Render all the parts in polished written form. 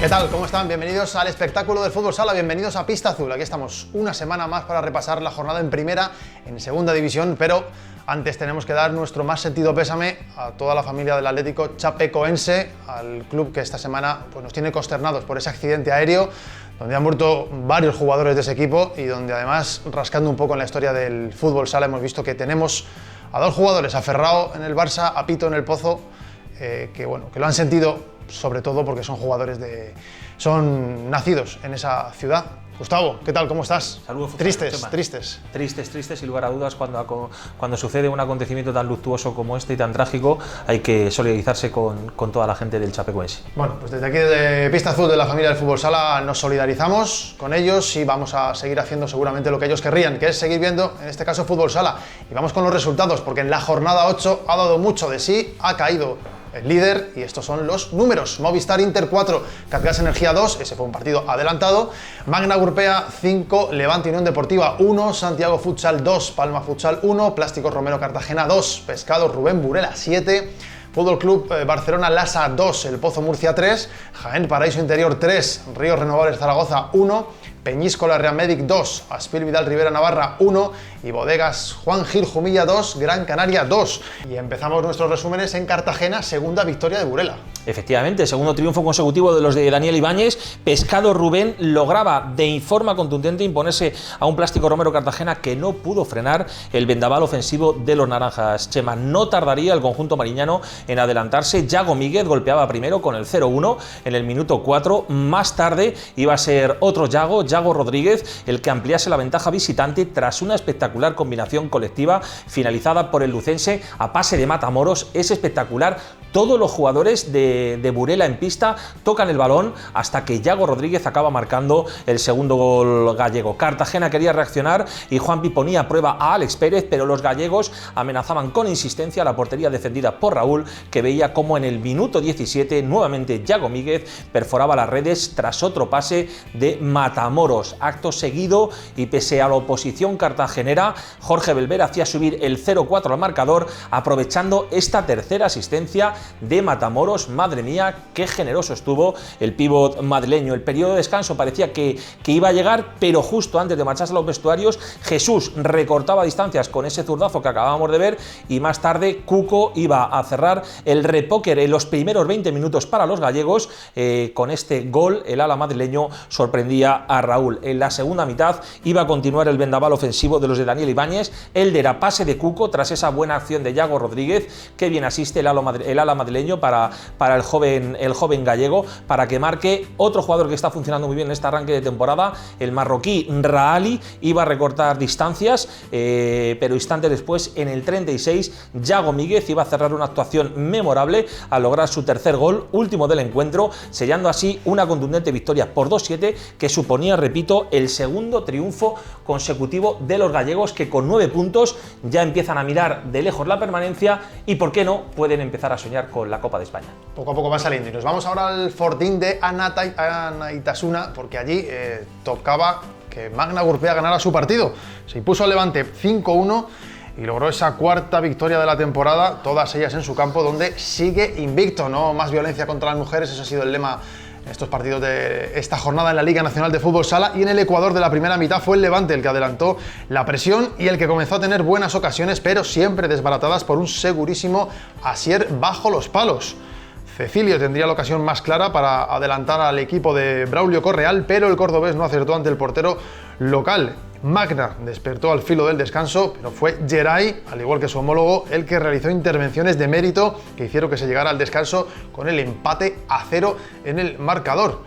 ¿Qué tal? ¿Cómo están? Bienvenidos al espectáculo del fútbol sala, bienvenidos a Pista Azul. Aquí estamos una semana más para repasar la jornada en primera, en segunda división, pero antes tenemos que dar nuestro más sentido pésame a toda la familia del Atlético Chapecoense, al club que esta semana pues, nos tiene consternados por ese accidente aéreo, donde han muerto varios jugadores de ese equipo y donde además, rascando un poco en la historia del fútbol sala, hemos visto que tenemos a dos jugadores, a Ferrao en el Barça, a Pito en el Pozo, que lo han sentido sobre todo porque son jugadores son nacidos en esa ciudad. Gustavo, ¿qué tal? ¿Cómo estás? Saludos. Tristes, sin lugar a dudas, cuando sucede un acontecimiento tan luctuoso como este y tan trágico, hay que solidarizarse con toda la gente del Chapecoense. Bueno, pues desde aquí, desde Pista Azul de la familia del fútbol sala, nos solidarizamos con ellos y vamos a seguir haciendo seguramente lo que ellos querrían, que es seguir viendo, en este caso, fútbol sala. Y vamos con los resultados, porque en la jornada 8 ha dado mucho de sí, ha caído el líder, y estos son los números. Movistar Inter 4, Catgas Energía 2, ese fue un partido adelantado. Magna Urpea 5, Levante Unión Deportiva 1, Santiago Futsal 2, Palma Futsal 1, Plásticos Romero Cartagena 2, Pescado Rubén Burela 7, Fútbol Club Barcelona Lasa 2, El Pozo Murcia 3, Jaén Paraíso Interior 3, Ríos Renovables Zaragoza 1, Peñíscola Real Medic 2, Aspil Vidal Rivera Navarra 1 y Bodegas Juan Gil Jumilla 2, Gran Canaria 2. Y empezamos nuestros resúmenes en Cartagena, segunda victoria de Burela. Efectivamente, segundo triunfo consecutivo de los de Daniel Ibáñez. Pescado Rubén lograba de forma contundente imponerse a un Plástico Romero Cartagena que no pudo frenar el vendaval ofensivo de los naranjas. Chema, no tardaría el conjunto mariñano en adelantarse. Yago Míguez golpeaba primero con el 0-1 en el minuto 4. Más tarde iba a ser otro Yago Rodríguez, el que ampliase la ventaja visitante tras una espectacular combinación colectiva finalizada por el lucense a pase de Matamoros. Es espectacular. Todos los jugadores de Burela en pista tocan el balón hasta que Yago Rodríguez acaba marcando el segundo gol gallego. Cartagena quería reaccionar y Juanpi ponía a prueba a Alex Pérez, pero los gallegos amenazaban con insistencia la portería defendida por Raúl, que veía como en el minuto 17 nuevamente Yago Míguez perforaba las redes tras otro pase de Matamoros. Acto seguido y pese a la oposición cartagenera, Jorge Belver hacía subir el 0-4 al marcador, aprovechando esta tercera asistencia de Matamoros. Madre mía, qué generoso estuvo el pívot madrileño. El periodo de descanso parecía que iba a llegar, pero justo antes de marcharse a los vestuarios, Jesús recortaba distancias con ese zurdazo que acabamos de ver y más tarde Cuco iba a cerrar el repóquer en los primeros 20 minutos para los gallegos. Con este gol, el ala madrileño sorprendía a Raúl. En la segunda mitad iba a continuar el vendaval ofensivo de los de Daniel Ibáñez. Elder a pase de Cuco tras esa buena acción de Yago Rodríguez, que bien asiste el ala madrileño para el joven gallego, para que marque otro jugador que está funcionando muy bien en este arranque de temporada. El marroquí Raali iba a recortar distancias, pero instantes después, en el 36, Yago Míguez iba a cerrar una actuación memorable al lograr su tercer gol, último del encuentro, sellando así una contundente victoria por 2-7 que suponía, repito, el segundo triunfo consecutivo de los gallegos, que con 9 puntos ya empiezan a mirar de lejos la permanencia y, ¿por qué no?, pueden empezar a soñar con la Copa de España. Poco a poco va saliendo y nos vamos ahora al Fortín de Anaitasuna, porque allí tocaba que Magna Urpea ganara su partido. Se impuso al Levante 5-1 y logró esa cuarta victoria de la temporada, todas ellas en su campo, donde sigue invicto. No más violencia contra las mujeres, ese ha sido el lema en estos partidos de esta jornada en la Liga Nacional de Fútbol Sala. Y en el Ecuador de la primera mitad fue el Levante el que adelantó la presión y el que comenzó a tener buenas ocasiones, pero siempre desbaratadas por un segurísimo Asier bajo los palos. Cecilio tendría la ocasión más clara para adelantar al equipo de Braulio Correal, pero el cordobés no acertó ante el portero local. Magna despertó al filo del descanso, pero fue Geray, al igual que su homólogo, el que realizó intervenciones de mérito que hicieron que se llegara al descanso con el empate a 0 en el marcador.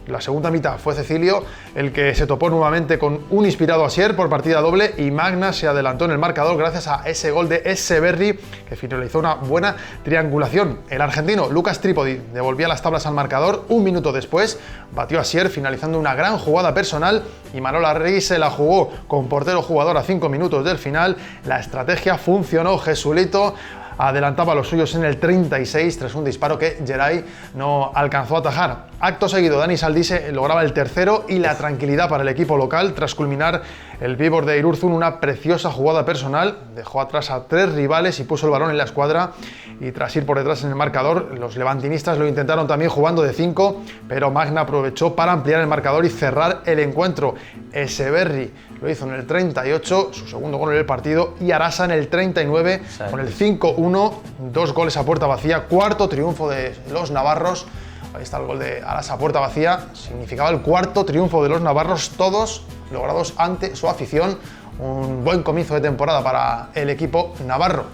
La segunda mitad fue Cecilio el que se topó nuevamente con un inspirado Asier por partida doble y Magna se adelantó en el marcador gracias a ese gol de Echeverri que finalizó una buena triangulación. El argentino Lucas Trípodi devolvía las tablas al marcador. Un minuto después batió a Asier finalizando una gran jugada personal y Manol Arregui se la jugó con portero jugador a 5 minutos del final. La estrategia funcionó. Jesulito adelantaba a los suyos en el 36 tras un disparo que Geray no alcanzó a atajar. Acto seguido, Dani Saldise lograba el tercero y la tranquilidad para el equipo local tras culminar el Víbor de Irurzun una preciosa jugada personal. Dejó atrás a 3 rivales y puso el balón en la escuadra, y tras ir por detrás en el marcador, los levantinistas lo intentaron también jugando de 5, pero Magna aprovechó para ampliar el marcador y cerrar el encuentro. Echeverri lo hizo en el 38, su segundo gol en el partido, y Arasa en el 39 con el 5-1, 2 goles a puerta vacía, cuarto triunfo de los navarros. Ahí está el gol de Arasa a puerta vacía, significaba el cuarto triunfo de los navarros, todos logrados ante su afición. Un buen comienzo de temporada para el equipo navarro.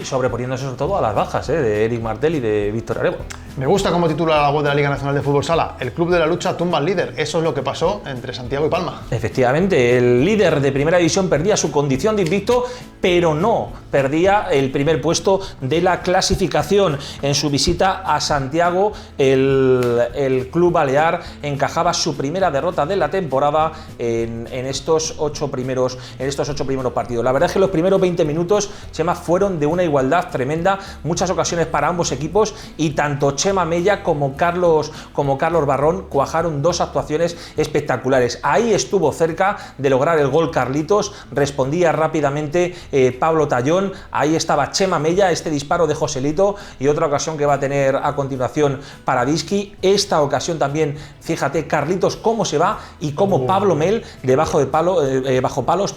Sobreponiéndose sobre todo a las bajas de Eric Martel y de Víctor Arebo. Me gusta cómo titula la web de la Liga Nacional de Fútbol Sala: el club de la lucha tumba al líder. Eso es lo que pasó entre Santiago y Palma. Efectivamente, el líder de Primera División perdía su condición de invicto, pero no perdía el primer puesto de la clasificación. En su visita a Santiago, el club balear encajaba su primera derrota de la temporada en estos 8 primeros partidos. La verdad es que los primeros 20 minutos, Chema, fueron de una igualdad tremenda, muchas ocasiones para ambos equipos, y tanto Chema Mella como Carlos Barrón cuajaron 2 actuaciones espectaculares. Ahí estuvo cerca de lograr el gol Carlitos, respondía rápidamente Pablo Tallón, ahí estaba Chema Mella, este disparo de Joselito, y otra ocasión que va a tener a continuación Paradischi. Esta ocasión también, fíjate, Carlitos cómo se va y cómo Pablo Mel, bajo palos,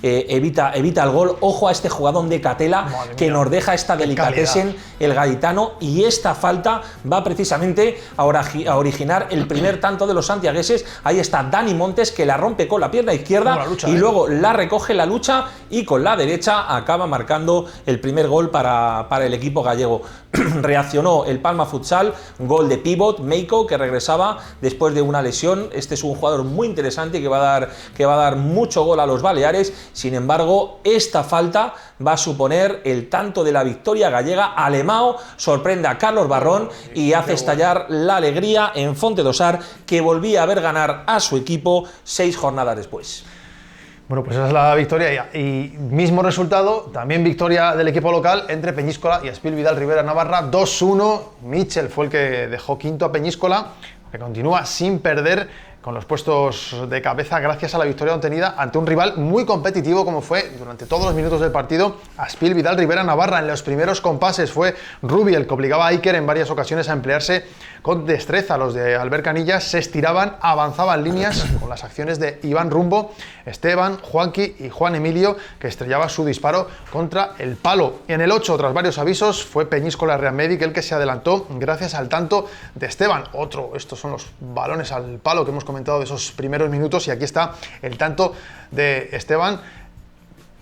evita el gol. Ojo a este jugador de Catela, que nos deja esta delicatessen, el gaditano, y esta falta va precisamente a originar el primer tanto de los santiagueses. Ahí está Dani Montes, que la rompe con la pierna izquierda y luego la recoge la lucha, y con la derecha acaba marcando el primer gol para el equipo gallego. Reaccionó el Palma Futsal, gol de pívot, Meiko, que regresaba después de una lesión. Este es un jugador muy interesante que va a dar mucho gol a los baleares. Sin embargo, esta falta va a suponer el tanto de la victoria gallega. Alemão sorprende a Carlos Barrón y hace estallar la alegría en Fontedosar, que volvía a ver ganar a su equipo 6 jornadas después. Bueno, pues esa es la victoria, y mismo resultado, también victoria del equipo local entre Peñíscola y Espil Vidal Rivera Navarra, 2-1. Mitchell fue el que dejó quinto a Peñíscola, que continúa sin perder, con los puestos de cabeza gracias a la victoria obtenida ante un rival muy competitivo como fue durante todos los minutos del partido Aspil Vidal Rivera Navarra. En los primeros compases fue Rubi el que obligaba a Iker en varias ocasiones a emplearse con destreza. Los de Albert Canillas se estiraban, avanzaban líneas con las acciones de Iván Rumbo, Esteban, Juanqui y Juan Emilio, que estrellaba su disparo contra el palo. En el 8, tras varios avisos, fue Peñíscola Real Medic el que se adelantó gracias al tanto de Esteban. Estos son los balones al palo que hemos comentado de esos primeros minutos, y aquí está el tanto de Esteban.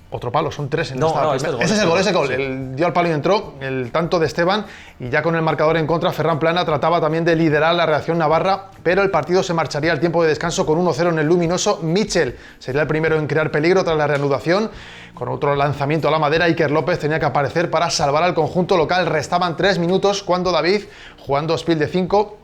Otro palo, son 3 en esta. Ese es el gol. Sí. Dio al palo y entró el tanto de Esteban, y ya con el marcador en contra, Ferran Plana trataba también de liderar la reacción navarra, pero el partido se marcharía al tiempo de descanso con 1-0 en el luminoso. Mitchell sería el primero en crear peligro tras la reanudación. Con otro lanzamiento a la madera, Iker López tenía que aparecer para salvar al conjunto local. Restaban 3 minutos cuando David, jugando Spiel de 5,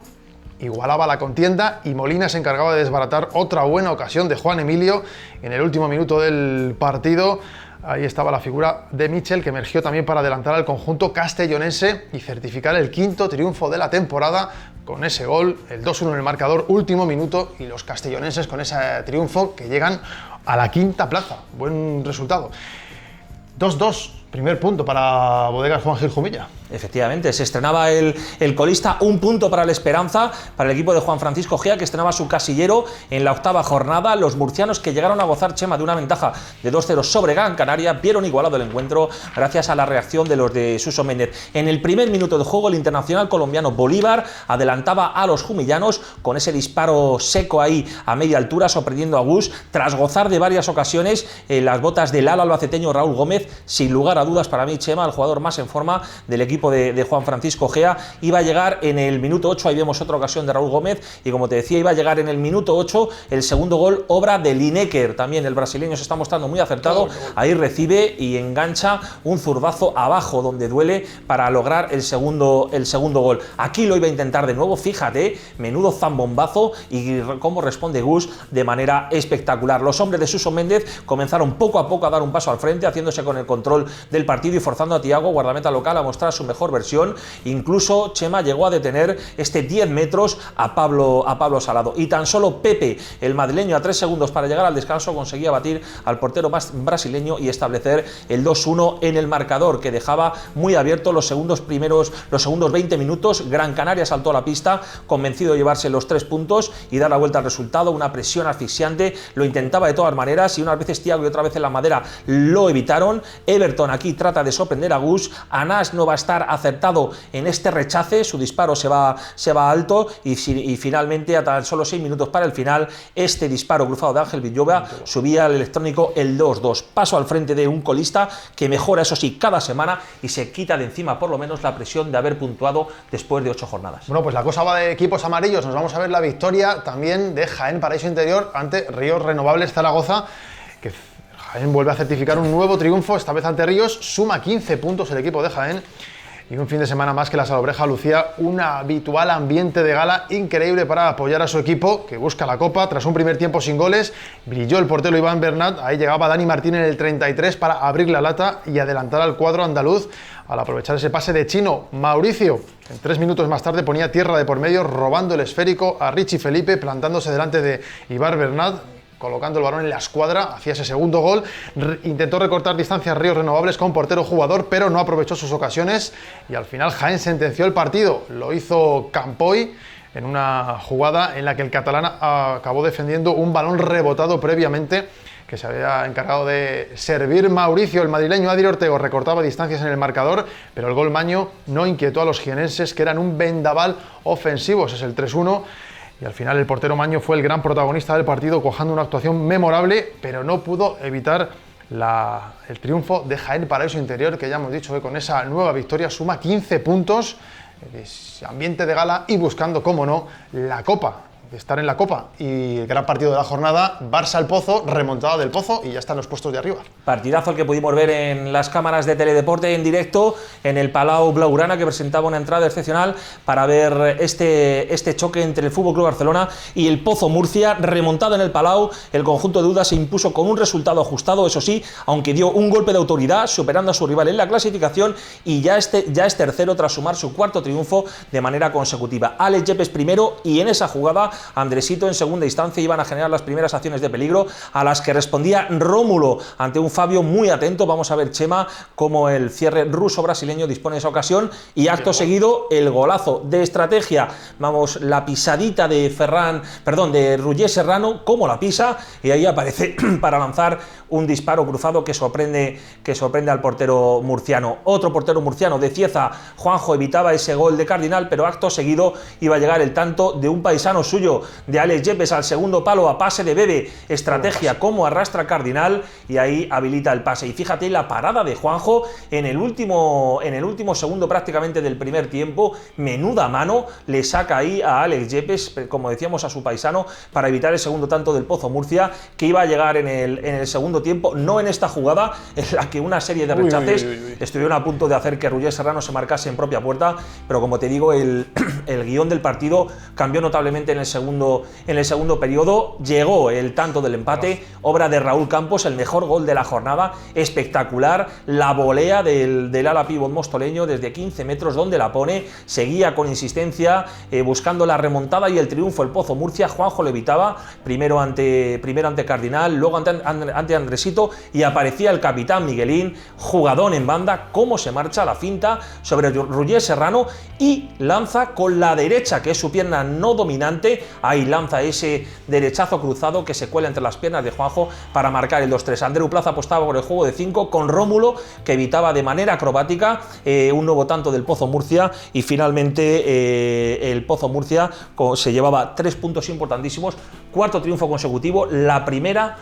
igualaba la contienda, y Molina se encargaba de desbaratar otra buena ocasión de Juan Emilio en el último minuto del partido. Ahí estaba la figura de Mitchell, que emergió también para adelantar al conjunto castellonense y certificar el 5º triunfo de la temporada con ese gol, el 2-1 en el marcador, último minuto, y los castellonenses con ese triunfo que llegan a la 5ª plaza. Buen resultado. 2-2, primer punto para Bodegas Juan Gil Jumilla. Efectivamente, se estrenaba el colista, un punto para el Esperanza, para el equipo de Juan Francisco Gea, que estrenaba su casillero en la 8ª jornada. Los murcianos, que llegaron a gozar, Chema, de una ventaja de 2-0 sobre Gran Canaria, vieron igualado el encuentro gracias a la reacción de los de Suso Méndez. En el primer minuto de juego, el internacional colombiano Bolívar adelantaba a los jumillanos con ese disparo seco ahí a media altura, sorprendiendo a Gus, tras gozar de varias ocasiones las botas del ala albaceteño Raúl Gómez. Sin lugar a dudas, para mí, Chema, el jugador más en forma del equipo de Juan Francisco Gea. Iba a llegar en el minuto 8, ahí vemos otra ocasión de Raúl Gómez, y como te decía, iba a llegar en el minuto 8 el segundo gol, obra de Lineker. También el brasileño se está mostrando muy acertado, ahí recibe y engancha un zurdazo abajo donde duele para lograr el segundo gol. Aquí lo iba a intentar de nuevo, fíjate, menudo zambombazo, y cómo responde Gus de manera espectacular. Los hombres de Suso Méndez comenzaron poco a poco a dar un paso al frente, haciéndose con el control del partido y forzando a Thiago, guardameta local, a mostrar su mejor versión. Incluso Chema llegó a detener 10 metros a Pablo Salado. Y tan solo Pepe, el madrileño, a 3 segundos para llegar al descanso, conseguía batir al portero brasileño y establecer el 2-1 en el marcador, que dejaba muy abierto los segundos 20 minutos. Gran Canaria saltó a la pista, convencido de llevarse los 3 puntos y dar la vuelta al resultado. Una presión asfixiante, lo intentaba de todas maneras y unas veces Thiago y otra vez en la Madera lo evitaron. Everton aquí trata de sorprender a Gus. Anas no va a estar acertado en este rechace, su disparo se va alto y finalmente, a tan solo 6 minutos para el final, este disparo cruzado de Ángel Villoba subía al electrónico el 2-2. Paso al frente de un colista que mejora, eso sí, cada semana y se quita de encima por lo menos la presión de haber puntuado después de 8 jornadas. Bueno, pues la cosa va de equipos amarillos. Nos vamos a ver la victoria también de Jaén Paraíso Interior ante Ríos Renovables Zaragoza, que Jaén vuelve a certificar un nuevo triunfo, esta vez ante Ríos. Suma 15 puntos el equipo de Jaén. Y un fin de semana más que la Salobreja lucía un habitual ambiente de gala increíble para apoyar a su equipo, que busca la Copa. Tras un primer tiempo sin goles, brilló el portero Iván Bernat. Ahí llegaba Dani Martín en el 33 para abrir la lata y adelantar al cuadro andaluz al aprovechar ese pase de Chino. Mauricio, en 3 minutos más tarde, ponía tierra de por medio, robando el esférico a Richie Felipe, plantándose delante de Iván Bernat, colocando el balón en la escuadra, hacía ese segundo gol. Intentó recortar distancias Ríos Renovables con portero jugador, pero no aprovechó sus ocasiones y al final Jaén sentenció el partido. Lo hizo Campoy en una jugada en la que el catalán acabó defendiendo un balón rebotado previamente, que se había encargado de servir Mauricio. El madrileño Adri Ortego recortaba distancias en el marcador, pero el gol maño no inquietó a los jienenses, que eran un vendaval ofensivo. Ese es el 3-1. Y al final el portero Maño fue el gran protagonista del partido, cuajando una actuación memorable, pero no pudo evitar el triunfo de Jaén Paraíso Interior, que ya hemos dicho que con esa nueva victoria suma 15 puntos, ambiente de gala y buscando, cómo no, la Copa. De estar en la Copa. Y el gran partido de la jornada, Barça al Pozo, remontada del Pozo y ya están los puestos de arriba. Partidazo el que pudimos ver en las cámaras de Teledeporte en directo en el Palau Blaugrana, que presentaba una entrada excepcional para ver este choque entre el FC Barcelona y el Pozo Murcia. Remontado en el Palau, el conjunto de Uda se impuso con un resultado ajustado, eso sí, aunque dio un golpe de autoridad superando a su rival en la clasificación, y ya es tercero tras sumar su 4º triunfo de manera consecutiva. Alex Yepes primero, y en esa jugada Andresito en segunda instancia iban a generar las primeras acciones de peligro, a las que respondía Rómulo ante un Fabio muy atento. Vamos a ver, Chema, cómo el cierre ruso-brasileño dispone de esa ocasión, y acto seguido el golazo de estrategia. Vamos, la pisadita de Ruggier Serrano, cómo la pisa, y ahí aparece para lanzar un disparo cruzado que sorprende al portero murciano. Otro portero murciano de Cieza, Juanjo, evitaba ese gol de Cardinal, pero acto seguido iba a llegar el tanto de un paisano suyo, de Alex Yepes, al segundo palo, a pase de Bebe, estrategia, cómo arrastra Cardinal, y ahí habilita el pase. Y fíjate la parada de Juanjo en el último segundo prácticamente del primer tiempo, menuda mano le saca ahí a Alex Yepes, como decíamos, a su paisano, para evitar el segundo tanto del Pozo Murcia, que iba a llegar en el segundo tiempo, no en esta jugada, en la que una serie de rechaces estuvieron a punto de hacer que Ruggier Serrano se marcase en propia puerta, pero como te digo, el guión del partido cambió notablemente en el segundo periodo. Llegó el tanto del empate, obra de Raúl Campos, el mejor gol de la jornada, espectacular, la volea del ala pívot mostoleño desde 15 metros, donde la pone, seguía con insistencia buscando la remontada y el triunfo el Pozo Murcia. Juanjo lo evitaba, primero ante Cardinal, luego ante Andresito, y aparecía el capitán Miguelín, jugadón en banda, cómo se marcha la finta sobre Ruggier Serrano y lanza con la derecha, que es su pierna no dominante. Ahí lanza ese derechazo cruzado que se cuela entre las piernas de Juanjo para marcar el 2-3. Andreu Plaza apostaba por el juego de 5 con Rómulo, que evitaba de manera acrobática un nuevo tanto del Pozo Murcia, y finalmente el Pozo Murcia se llevaba 3 puntos importantísimos, 4º triunfo consecutivo, la primera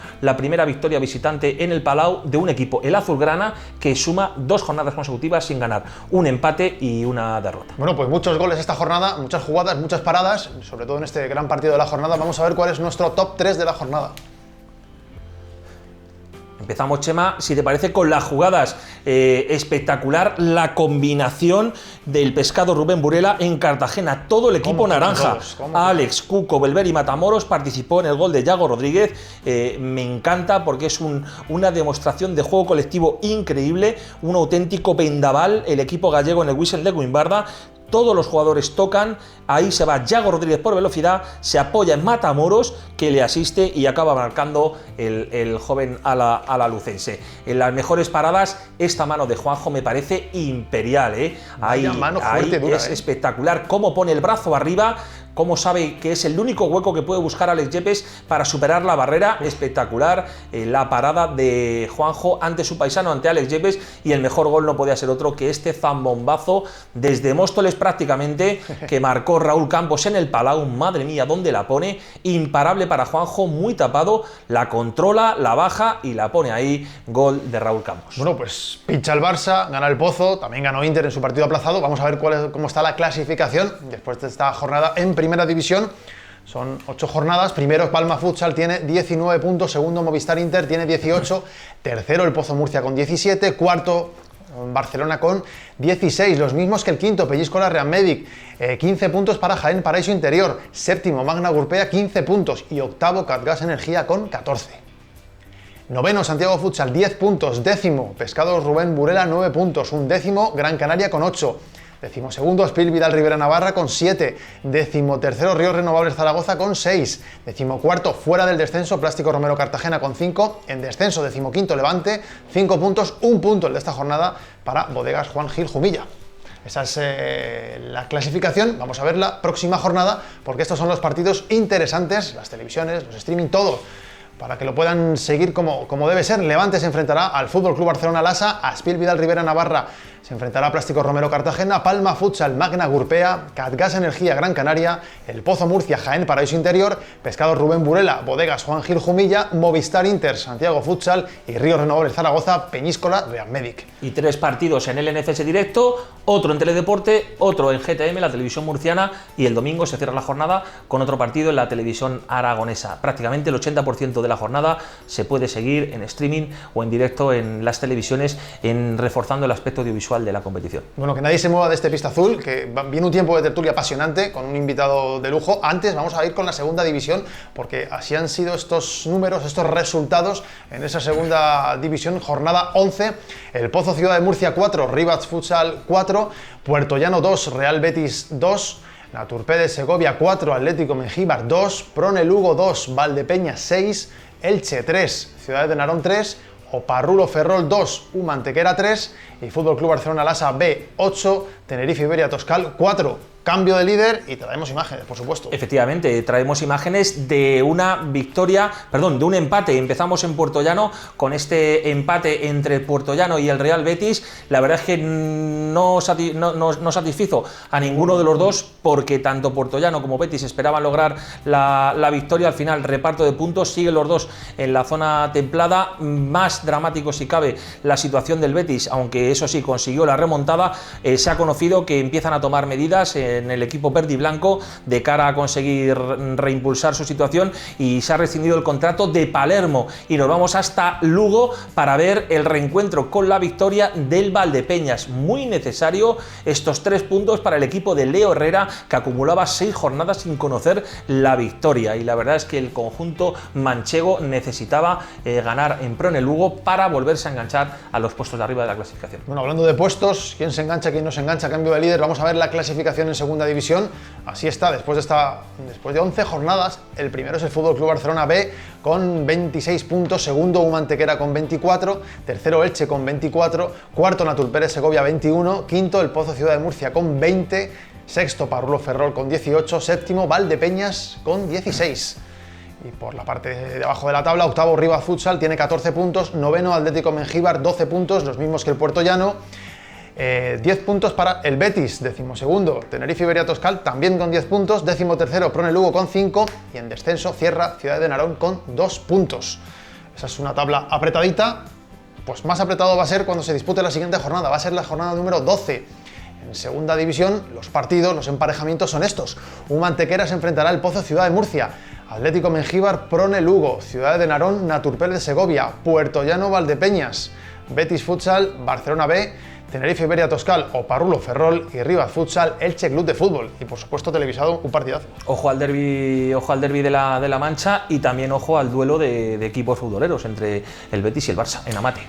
victoria visitante en el Palau de un equipo, el azulgrana, que suma 2 jornadas consecutivas sin ganar, un empate y una derrota. Bueno, pues muchos goles esta jornada, muchas jugadas, muchas paradas, sobre todo en este gran partido de la jornada. Vamos a ver cuál es nuestro top 3 de la jornada. Empezamos, Chema, si te parece, con las jugadas. Espectacular la combinación del Pescado Rubén Burela en Cartagena. Todo el equipo naranja. Alex, Cuco, Belver y Matamoros participó en el gol de Yago Rodríguez. Me encanta porque es una demostración de juego colectivo increíble, un auténtico vendaval el equipo gallego en el Whistle de Guimbarda. Todos los jugadores tocan, ahí se va Yago Rodríguez por velocidad, se apoya en Matamoros, que le asiste y acaba marcando el joven alalucense. En las mejores paradas, esta mano de Juanjo me parece imperial, ¿eh? Ahí es espectacular cómo pone el brazo arriba, cómo sabe que es el único hueco que puede buscar Alex Yepes para superar la barrera. Espectacular la parada de Juanjo ante su paisano, ante Alex Yepes, y el mejor gol no podía ser otro que este zambombazo desde Móstoles prácticamente, que marcó Raúl Campos en el Palau. Madre mía, ¿dónde la pone? Imparable para Juanjo, muy tapado, la controla, la baja y la pone ahí. Gol de Raúl Campos. Bueno, pues pincha el Barça, gana el Pozo, también ganó Inter en su partido aplazado. Vamos a ver cómo está la clasificación después de esta jornada en Primera División. Son 8 jornadas. Primero Palma Futsal tiene 19 puntos, segundo Movistar Inter tiene 18, tercero el Pozo Murcia con 17, cuarto Barcelona con 16, los mismos que el quinto Pellíscola Real Medic, 15 puntos para Jaén Paraíso Interior, séptimo Magna Gurpea 15 puntos y octavo Catgas Energía con 14. Noveno Santiago Futsal 10 puntos, décimo Pescados Rubén Burela 9 puntos, undécimo Gran Canaria con 8. Decimosegundo, Spil Vidal Rivera Navarra con 7, decimotercero Ríos Renovables Zaragoza con 6, decimocuarto fuera del descenso Plástico Romero Cartagena con 5, en descenso decimoquinto Levante, 5 puntos, un punto el de esta jornada para Bodegas Juan Gil Jumilla. Esa es la clasificación. Vamos a ver la próxima jornada porque estos son los partidos interesantes, las televisiones, los streaming, todo, para que lo puedan seguir como debe ser. Levante se enfrentará al FC Barcelona Lassa, a Spil Vidal Rivera Navarra se enfrentará a Plástico Romero Cartagena, Palma Futsal Magna Gurpea, Catgas Energía Gran Canaria, el Pozo Murcia Jaén Paraíso Interior, Pescados Rubén Burela, Bodegas Juan Gil Jumilla, Movistar Inter Santiago Futsal y Ríos Renovables Zaragoza, Peñíscola Real Medic. Y 3 partidos en el NFS directo, otro en Teledeporte, otro en GTM, la televisión murciana, y el domingo se cierra la jornada con otro partido en la televisión aragonesa. Prácticamente el 80% de la jornada se puede seguir en streaming o en directo en las televisiones, reforzando el aspecto audiovisual de la competición. Bueno, que nadie se mueva de este Pista Azul, que viene un tiempo de tertulia apasionante con un invitado de lujo. Antes vamos a ir con la segunda división, porque así han sido estos números, estos resultados en esa segunda división. Jornada 11, el Pozo Ciudad de Murcia 4, Rivas Futsal 4, Puerto Llano 2, Real Betis 2, Naturpede Segovia 4, Atlético Mengíbar 2, Prone Lugo 2, Valdepeñas 6, Elche 3, Ciudad de Narón 3, Oparrulo Ferrol 2, Humantequera 3 y FC Barcelona Lassa B 8, Tenerife Iberia Toscal 4. Cambio de líder y traemos imágenes, por supuesto. Efectivamente, traemos imágenes de de un empate. Empezamos en Puertollano con este empate entre el Puertollano y el Real Betis. La verdad es que no satisfizo a ninguno de los dos, porque tanto Puertollano como Betis esperaban lograr la victoria. Al final, reparto de puntos, siguen los dos en la zona templada. Más dramático, si cabe, la situación del Betis, aunque eso sí consiguió la remontada. Se ha conocido que empiezan a tomar medidas en el equipo verde y blanco de cara a conseguir reimpulsar su situación, y se ha rescindido el contrato de Palermo y nos vamos hasta Lugo para ver el reencuentro con la victoria del Valdepeñas. Muy necesario estos 3 puntos para el equipo de Leo Herrera, que acumulaba 6 jornadas sin conocer la victoria, y la verdad es que el conjunto manchego necesitaba ganar en pro en el Lugo para volverse a enganchar a los puestos de arriba de la clasificación. Bueno, hablando de puestos, quién se engancha, quién no se engancha, cambio de líder, vamos a ver la clasificación en segunda división. Así está, después de 11 jornadas, el primero es el FC Barcelona B con 26 puntos, segundo Humantequera con 24, tercero Elche con 24, cuarto Naturpede Segovia 21, quinto el Pozo Ciudad de Murcia con 20, sexto Parrulo Ferrol con 18, séptimo Valdepeñas con 16. Y por la parte de abajo de la tabla, octavo Rivas Futsal tiene 14 puntos, noveno Atlético Mengíbar 12 puntos, los mismos que el Puertollano. 10 puntos para el Betis, decimosegundo Tenerife Iberia Toscal también con 10 puntos, decimotercero Prone Lugo con 5 y en descenso cierra Ciudad de Narón con 2 puntos. Esa es una tabla apretadita. Pues más apretado va a ser cuando se dispute la siguiente jornada, va a ser la jornada número 12. En segunda división, los partidos, los emparejamientos son estos. Humantequera se enfrentará al Pozo Ciudad de Murcia, Atlético Mengíbar, Prone Lugo, Ciudad de Narón, Naturpel de Segovia, Puerto Llano Valdepeñas, Betis Futsal, Barcelona B, Tenerife Iberia Toscal, Oparrulo Ferrol y Rivas Futsal, Elche Club de Fútbol. Y por supuesto televisado, un partidazo. Ojo al derbi de la Mancha y también ojo al duelo de equipos futboleros entre el Betis y el Barça en Amate.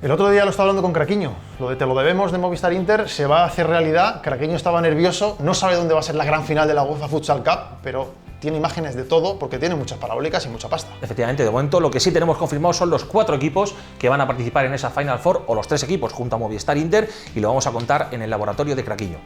El otro día lo estaba hablando con Craquiño, lo de te lo debemos de Movistar Inter se va a hacer realidad. Craquiño estaba nervioso, no sabe dónde va a ser la gran final de la UEFA Futsal Cup, pero tiene imágenes de todo porque tiene muchas parabólicas y mucha pasta. Efectivamente, de momento lo que sí tenemos confirmado son los 4 equipos que van a participar en esa Final Four, o los 3 equipos junto a Movistar Inter, y lo vamos a contar en el laboratorio de Craquiño.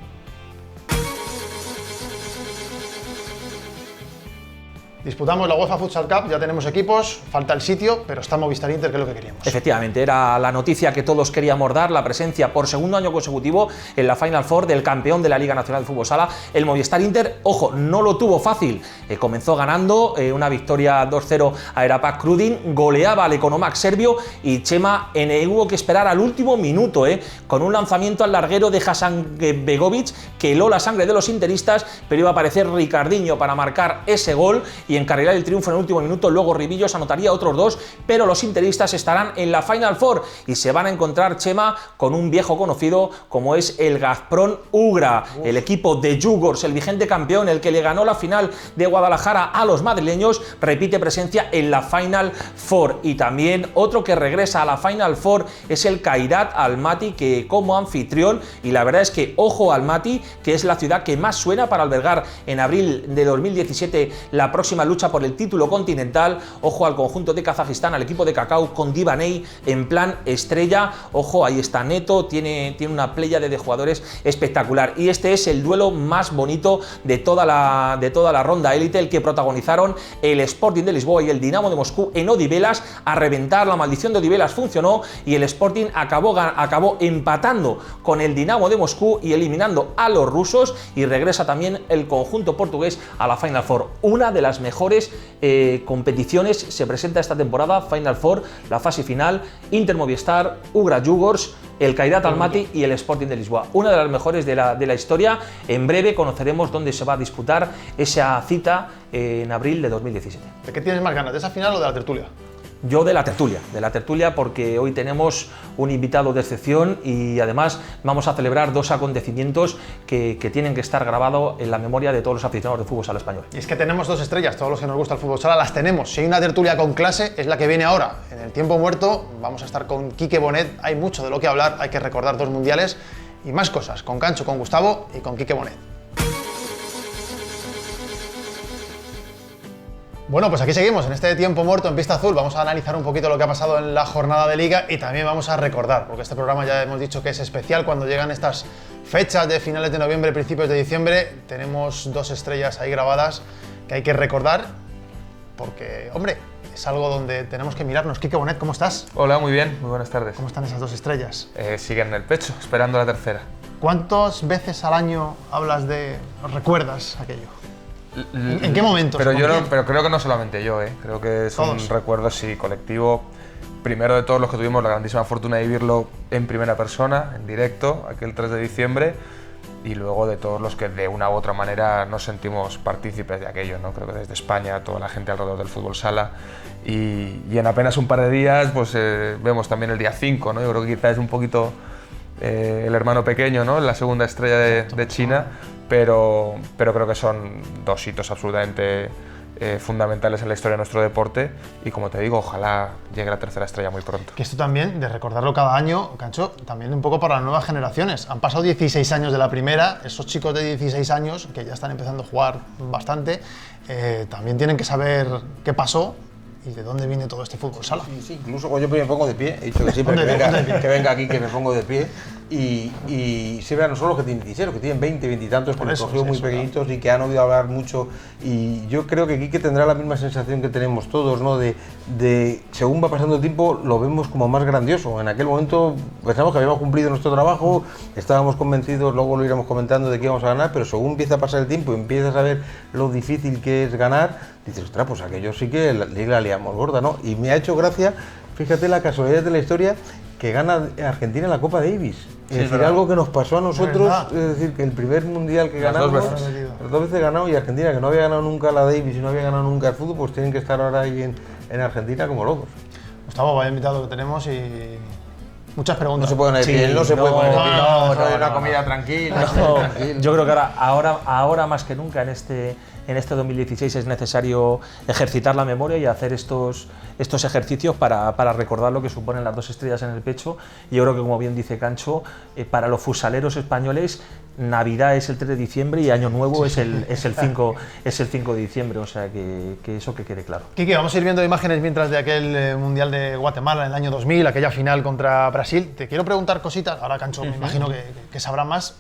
Disputamos la UEFA Futsal Cup, ya tenemos equipos, falta el sitio, pero está Movistar Inter, que es lo que queríamos. Efectivamente, era la noticia que todos queríamos dar, la presencia por segundo año consecutivo en la Final Four del campeón de la Liga Nacional de Fútbol Sala, el Movistar Inter. Ojo, no lo tuvo fácil, comenzó ganando una victoria 2-0 a Erapac Krudin, goleaba al Economax serbio y Chema hubo que esperar al último minuto, con un lanzamiento al larguero de Hasan Begovic que heló la sangre de los interistas, pero iba a aparecer Ricardinho para marcar ese gol y encarrilar el triunfo en el último minuto. Luego Ribillos anotaría otros 2, pero los interistas estarán en la Final Four y se van a encontrar, Chema, con un viejo conocido como es el Gazprom Ugra, el equipo de Djurgårds, el vigente campeón, el que le ganó la final de Guadalajara a los madrileños, repite presencia en la Final Four. Y también otro que regresa a la Final Four es el Kairat Almaty, que como anfitrión, y la verdad es que ojo Almaty, que es la ciudad que más suena para albergar en abril de 2017 la próxima lucha por el título continental. Ojo al conjunto de Kazajistán, al equipo de Kakao con Divaney en plan estrella. Ojo, ahí está Neto, tiene una pléyade de jugadores espectacular. Y este es el duelo más bonito de toda la ronda élite, el que protagonizaron el Sporting de Lisboa y el Dinamo de Moscú en Odivelas. A reventar, la maldición de Odivelas funcionó y el Sporting acabó empatando con el Dinamo de Moscú y eliminando a los rusos, y regresa también el conjunto portugués a la Final Four. Una de las mejores competiciones se presenta esta temporada, Final Four, la fase final, Inter Movistar, Ugra Djurgårds, el Kairat Almaty y el Sporting de Lisboa. Una de las mejores de la historia. En breve conoceremos dónde se va a disputar esa cita en abril de 2017. ¿De qué tienes más ganas, de esa final o de la tertulia? Yo de la tertulia, porque hoy tenemos un invitado de excepción y además vamos a celebrar 2 acontecimientos que tienen que estar grabados en la memoria de todos los aficionados de fútbol sala español. Y es que tenemos 2 estrellas, todos los que nos gusta el fútbol sala las tenemos. Si hay una tertulia con clase, es la que viene ahora. En el tiempo muerto vamos a estar con Quique Bonet, hay mucho de lo que hablar, hay que recordar 2 mundiales y más cosas, con Cancho, con Gustavo y con Quique Bonet. Bueno, pues aquí seguimos en este tiempo muerto en Pista Azul. Vamos a analizar un poquito lo que ha pasado en la jornada de Liga y también vamos a recordar, porque este programa ya hemos dicho que es especial cuando llegan estas fechas de finales de noviembre, principios de diciembre. Tenemos 2 estrellas ahí grabadas que hay que recordar porque, hombre, es algo donde tenemos que mirarnos. Quique Bonet, ¿cómo estás? Hola, muy bien, muy buenas tardes. ¿Cómo están esas 2 estrellas? Siguen en el pecho, esperando la tercera. ¿Cuántas veces al año recuerdas aquello? ¿En qué momentos? Pero creo que no solamente yo, creo que es un recuerdo sí colectivo. Primero de todos los que tuvimos la grandísima fortuna de vivirlo en primera persona, en directo, aquel 3 de diciembre, y luego de todos los que de una u otra manera nos sentimos partícipes de aquello, ¿no? Creo que desde España, toda la gente alrededor del fútbol sala, y en apenas un par de días pues vemos también el día 5, ¿no? Yo creo que quizás es un poquito el hermano pequeño, ¿no? La segunda estrella de China, pero creo que son 2 hitos absolutamente fundamentales en la historia de nuestro deporte y, como te digo, ojalá llegue la tercera estrella muy pronto. Que esto también, de recordarlo cada año, Cancho, también un poco para las nuevas generaciones. Han pasado 16 años de la primera, esos chicos de 16 años, que ya están empezando a jugar bastante, también tienen que saber qué pasó y de dónde viene todo este fútbol sala. Sí, incluso cuando yo me pongo de pie, he dicho que siempre que venga aquí que me pongo de pie y se vean no solo los que tienen 16, los que tienen 20, 20 y tantos, que me cogió muy pequeñitos y que han oído hablar mucho, y yo creo que Quique tendrá la misma sensación que tenemos todos, ¿no? De según va pasando el tiempo lo vemos como más grandioso. En aquel momento pensamos que habíamos cumplido nuestro trabajo, estábamos convencidos, luego lo iremos comentando de que íbamos a ganar, pero según empieza a pasar el tiempo y empiezas a ver lo difícil que es ganar, dices, ostras, pues aquello sí que la liamos gorda, ¿no? Y me ha hecho gracia, fíjate la casualidad de la historia, que gana Argentina la Copa Davis. Es decir, algo que nos pasó a nosotros, es decir, que el primer mundial que ganamos, Las 2 veces ganado, y Argentina, que no había ganado nunca la Davis y no había ganado nunca el fútbol, pues tienen que estar ahora ahí en Argentina como locos. Gustavo, vaya invitado que tenemos y muchas preguntas. No se puede poner de pie, no se puede poner de pie. No, una comida tranquila. Yo creo que ahora más que nunca en este 2016 es necesario ejercitar la memoria y hacer estos ejercicios para recordar lo que suponen las 2 estrellas en el pecho. Y yo creo que, como bien dice Cancho, para los fusaleros españoles, Navidad es el 3 de diciembre y Año Nuevo es el 5 de diciembre, o sea que eso que quede claro. Quique, vamos a ir viendo imágenes mientras de aquel Mundial de Guatemala en el año 2000, aquella final contra Brasil. Te quiero preguntar cositas, ahora Cancho me imagino que sabrá más.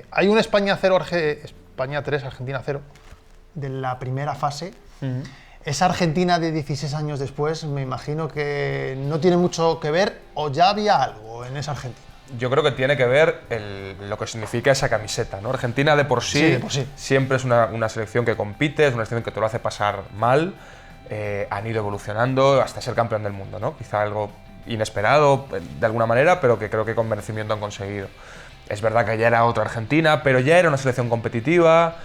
Hay un España 0, España 3, Argentina 0, de la primera fase. Esa Argentina de 16 años después, me imagino que no tiene mucho que ver, o ya había algo en esa Argentina. Yo creo que tiene que ver lo que significa esa camiseta, ¿no? Argentina de por sí siempre es una selección que compite, es una selección que te lo hace pasar mal, han ido evolucionando hasta ser campeón del mundo, ¿no? Quizá algo inesperado de alguna manera, pero que creo que con merecimiento han conseguido. Es verdad que ya era otra Argentina, pero ya era una selección competitiva,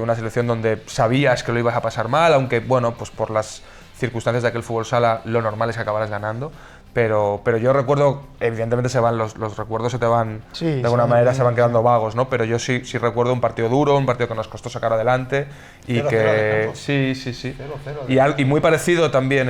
una selección donde sabías que lo ibas a pasar mal, aunque bueno, pues por las circunstancias de aquel fútbol sala lo normal es que acabaras ganando. Pero yo recuerdo, evidentemente se van los recuerdos, se te van, de alguna manera se van quedando vagos, ¿no? Pero yo sí recuerdo un partido duro, un partido que nos costó sacar adelante y 0-0 que… Sí. 0-0 y muy parecido también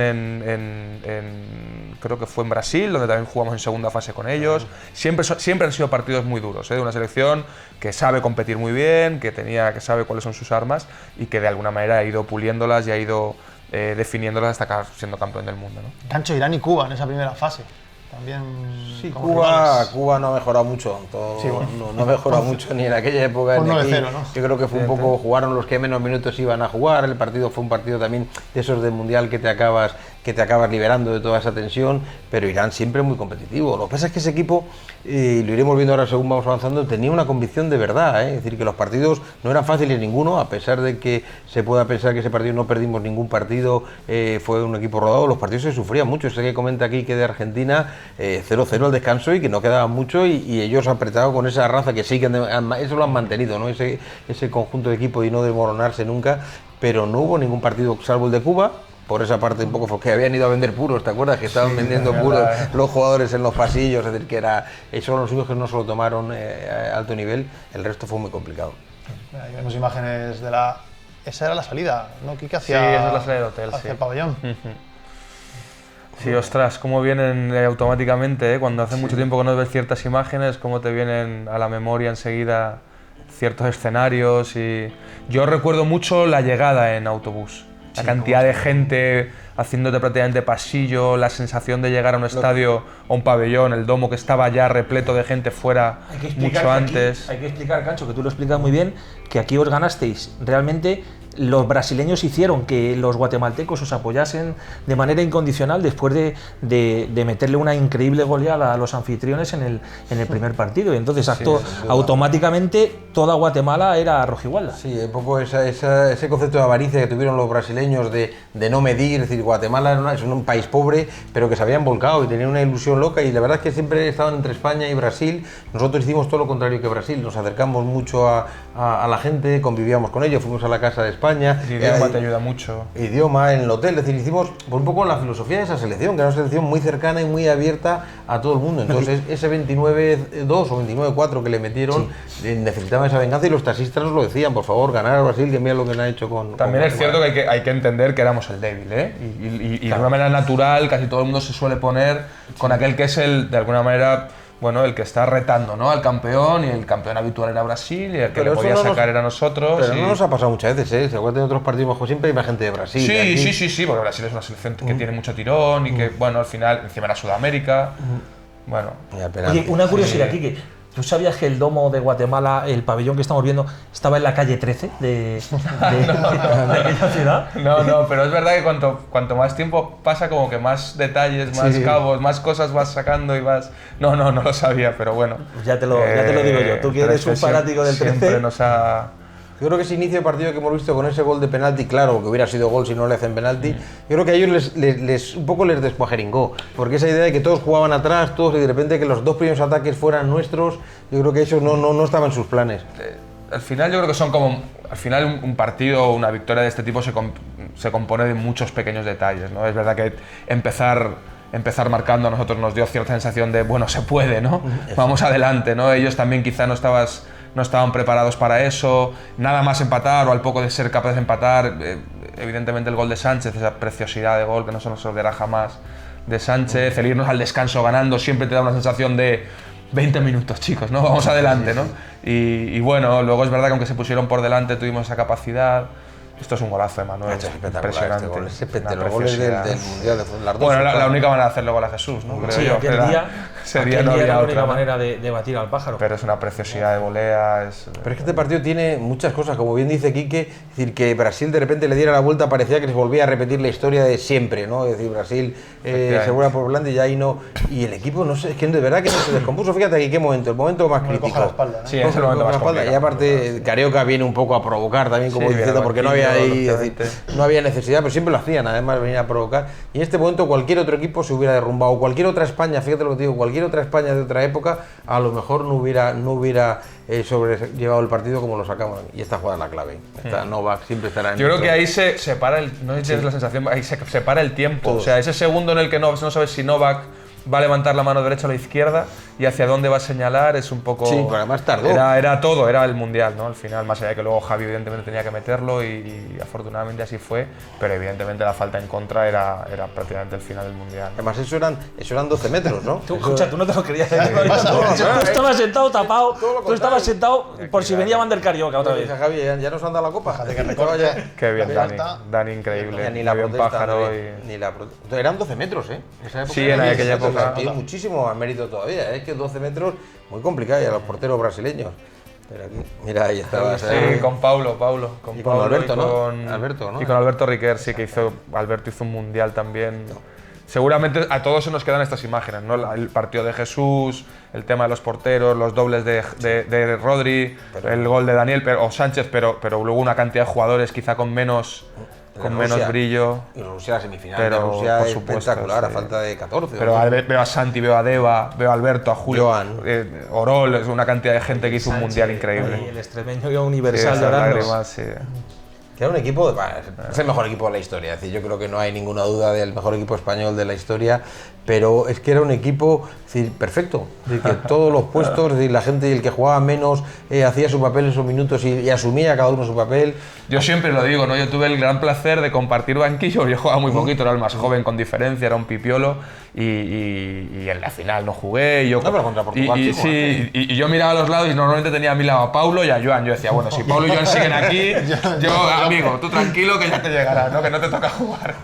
creo que fue en Brasil, donde también jugamos en segunda fase con ellos. Siempre han sido partidos muy duros, de una selección que sabe competir muy bien, que sabe cuáles son sus armas y que de alguna manera ha ido puliéndolas y ha ido definiéndolas hasta acabar siendo campeón del mundo, ¿no? Cancho, Irán y Cuba en esa primera fase. También sí, Cuba no ha mejorado mucho, no ha mejorado mucho ni en aquella época ni aquí. 9-0, ¿no? Yo creo que fue un poco, jugaron los que menos minutos iban a jugar, el partido fue un partido también de esos del Mundial que te acabas liberando de toda esa tensión, pero Irán siempre muy competitivo. Lo que pasa es que ese equipo, y lo iremos viendo ahora según vamos avanzando, tenía una convicción de verdad, es decir, que los partidos no eran fáciles ninguno, a pesar de que se pueda pensar que ese partido no perdimos ningún partido, fue un equipo rodado, los partidos se sufrían mucho. Sé que comenta aquí que de Argentina 0-0 al descanso y que no quedaba mucho y ellos apretados con esa raza que sí que eso lo han mantenido, ¿no? Ese conjunto de equipo y no desmoronarse nunca, pero no hubo ningún partido salvo el de Cuba. Por esa parte un poco porque habían ido a vender puros, ¿te acuerdas? Que estaban vendiendo puros los jugadores en los pasillos, es decir, que esos son los únicos que no se lo tomaron a alto nivel, el resto fue muy complicado. Ahí vemos imágenes de esa era la salida, ¿no? Quique sí, esa es la salida del hotel, hacia el pabellón. Sí, ostras, cómo vienen automáticamente, cuando hace mucho tiempo que no ves ciertas imágenes, cómo te vienen a la memoria enseguida ciertos escenarios. Y yo recuerdo mucho la llegada en autobús, la cantidad de gente haciéndote prácticamente pasillo, la sensación de llegar a un estadio o un pabellón, el domo que estaba ya repleto de gente fuera mucho antes. Hay que explicar, Cancho, que tú lo explicas muy bien, que aquí os ganasteis realmente. Los brasileños hicieron que los guatemaltecos os apoyasen de manera incondicional después de meterle una increíble goleada a los anfitriones en el primer partido. Y entonces automáticamente toda Guatemala era rojigualda. Sí, un poco ese concepto de avaricia que tuvieron los brasileños de no medir. Es decir, Guatemala es un país pobre, pero que se habían volcado y tenían una ilusión loca. Y la verdad es que siempre estaban entre España y Brasil. Nosotros hicimos todo lo contrario que Brasil. Nos acercamos mucho a la gente, convivíamos con ellos, fuimos a la casa de España. El idioma te ayuda mucho. Idioma en el hotel, es decir, hicimos un poco la filosofía de esa selección, que era una selección muy cercana y muy abierta a todo el mundo. Entonces, ese 29-2 o 29-4 que le metieron, necesitaban esa venganza y los taxistas nos lo decían, por favor, ganar a Brasil, que mira lo que le han hecho con… También es cierto que hay que entender que éramos el débil, ¿eh? Y de una manera natural, casi todo el mundo se suele poner con aquel que es de alguna manera… Bueno, el que está retando, ¿no?, al campeón, y el campeón habitual era Brasil, y el que le podía sacar era nosotros. Pero no nos ha pasado muchas veces, ¿eh? Se acuerdan de otros partidos, siempre hay más gente de Brasil. Sí, porque Brasil es una selección que tiene mucho tirón y que, bueno, al final, encima era Sudamérica. Bueno. Oye, una curiosidad, Quique. ¿Tú sabías que el domo de Guatemala, el pabellón que estamos viendo, estaba en la calle 13 de aquella ciudad? No, pero es verdad que cuanto más tiempo pasa, como que más detalles, más cabos, más cosas vas sacando y vas… No lo sabía, pero bueno. Ya te lo digo yo, tú que eres un fanático del 13. Siempre nos ha… Yo creo que ese inicio de partido que hemos visto con ese gol de penalti, claro, que hubiera sido gol si no le hacen penalti, yo creo que a ellos un poco les descuajeringó, porque esa idea de que todos jugaban atrás, y de repente que los dos primeros ataques fueran nuestros, yo creo que eso no estaba en sus planes. al final yo creo que son como, al final un partido o una victoria de este tipo se compone de muchos pequeños detalles, ¿no? Es verdad que empezar marcando a nosotros nos dio cierta sensación de, bueno, se puede, ¿no? Vamos adelante, ¿no? Ellos también quizá no estaban preparados para eso, nada más empatar o al poco de ser capaces de empatar, evidentemente el gol de Sánchez, esa preciosidad de gol que no se nos olvidará jamás de Sánchez, el irnos al descanso ganando siempre te da una sensación de 20 minutos, chicos, ¿no? Vamos adelante, ¿no? Y bueno, luego es verdad que aunque se pusieron por delante tuvimos esa capacidad. Esto es un golazo, Emanuel. Es espectacular. Impresionante. Este gol es espectacular. Los goles del Mundial de las dos. Bueno, la única manera de hacerle gol a Jesús, ¿no? Creo Sí, yo. aquel día no había era la otra, única ¿no? manera de batir al pájaro. Pero es una preciosidad de volea. Pero es que este partido tiene muchas cosas, como bien dice Quique, es decir, que Brasil de repente le diera la vuelta, parecía que se volvía a repetir la historia de siempre, ¿no? Es decir, Brasil se vuelve por delante y ya ahí no. Y el equipo, no sé, es que de verdad que no se descompuso. Fíjate aquí qué momento, el momento más crítico. La espalda, ¿no? Sí, es el momento más complicado. Y aparte, Carioca viene un poco a provocar también, como Sí, diciendo, porque no había ahí, es decir, lógicamente. no había necesidad, pero siempre lo hacían, además venía a provocar. Y en este momento cualquier otro equipo se hubiera derrumbado, cualquier otra España, fíjate lo que te digo, cualquier otra España de otra época, a lo mejor no hubiera sobrellevado el partido como lo sacamos. Y esta jugada es la clave. Esta Novak siempre estará en Yo creo nuestro- que ahí se separa el, no sé si tienes la sensación, ahí se separa el tiempo. Todo. O sea, ese segundo en el que no sabes si Novak va a levantar la mano derecha o la izquierda y hacia dónde va a señalar es un poco. Sí, pero además tardó. Era todo, era el mundial, ¿no? Al final, más allá de que luego Javi evidentemente tenía que meterlo y afortunadamente así fue, pero evidentemente la falta en contra era prácticamente el final del mundial. Además, eso eran 12 metros, ¿no? Tú, escucha, tú no te lo querías decir. Tú estabas sentado tapado, tú estabas sentado por si venía Van der Carioca otra vez. Javi, ya nos han dado la copa. Fíjate que recorte. Qué bien, Javi Dani. Alta. Dani increíble. Ni la Muy bien protesta, pájaro. ni la eran 12 metros, ¿eh? Esa época Sí, eran en 12 aquella metros, época. Tiene muchísimo más mérito todavía, es que 12 metros, muy complicado, y a los porteros brasileños. Pero aquí, mira, ahí estaba. Sí, con Paulo. Con Y con Paulo Alberto, y ¿no? con, Alberto, ¿no? Y con Alberto Riquer, sí, que Alberto hizo un mundial también. Seguramente a todos se nos quedan estas imágenes, ¿no? El partido de Jesús, el tema de los porteros, los dobles de Rodri, el gol de Daniel o Sánchez, pero luego una cantidad de jugadores quizá con menos brillo. Y Rusia, la semifinal Pero, de Rusia por es supuesto, espectacular, a sí. falta de 14. Pero veo a Santi, veo a Deva, veo a Alberto, a Julio, Joan. Orol, es una cantidad de gente que hizo un mundial Y increíble. el extremeño y Sí, universal esas llorando. lágrimas, sí. Que era un equipo, es el mejor equipo de la historia, es decir, yo creo que no hay ninguna duda del mejor equipo español de la historia, pero es que era un equipo, es decir, perfecto, es decir, que todos los puestos, es decir, la gente, el que jugaba menos, hacía su papel en esos minutos y asumía cada uno su papel. Yo siempre lo digo, ¿no? Yo tuve el gran placer de compartir banquillo, yo jugaba muy poquito, era el más joven con diferencia, era un pipiolo y en la final no jugué. No, pero contra Portugal sí jugaste. y yo miraba a los lados y normalmente tenía a mi lado a Paulo y a Joan. Yo decía, bueno, si Paulo y Joan siguen aquí, amigo, tú tranquilo que ya te llegará, ¿no? Que no te toca jugar.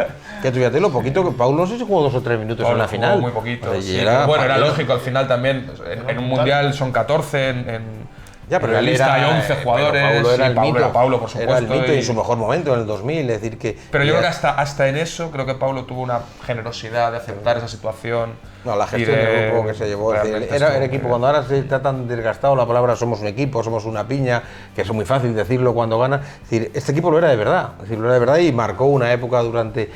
Que tú fíjate lo poquito que Paulo no sé si jugó 2 o 3 minutos en la Jugó final. muy poquito. Y Sí, era bueno, era fallero. lógico al final también. En un mundial son 14, Ya, pero en la él lista era, hay 11 jugadores. Paulo era sí, el Paulo mito. era Paulo, por supuesto. Era el mito y en y- su mejor momento, en el 2000, es decir que... Pero yo y- creo que hasta en eso, creo que Pablo tuvo una generosidad de aceptar esa situación. No, la gestión y del grupo que se llevó. Es decir, realmente era el estuvo equipo, muy cuando ahora se está tan desgastado la palabra somos un equipo, somos una piña, que es muy fácil decirlo cuando gana. Es decir, este equipo lo era de verdad. Es decir, lo era de verdad y marcó una época durante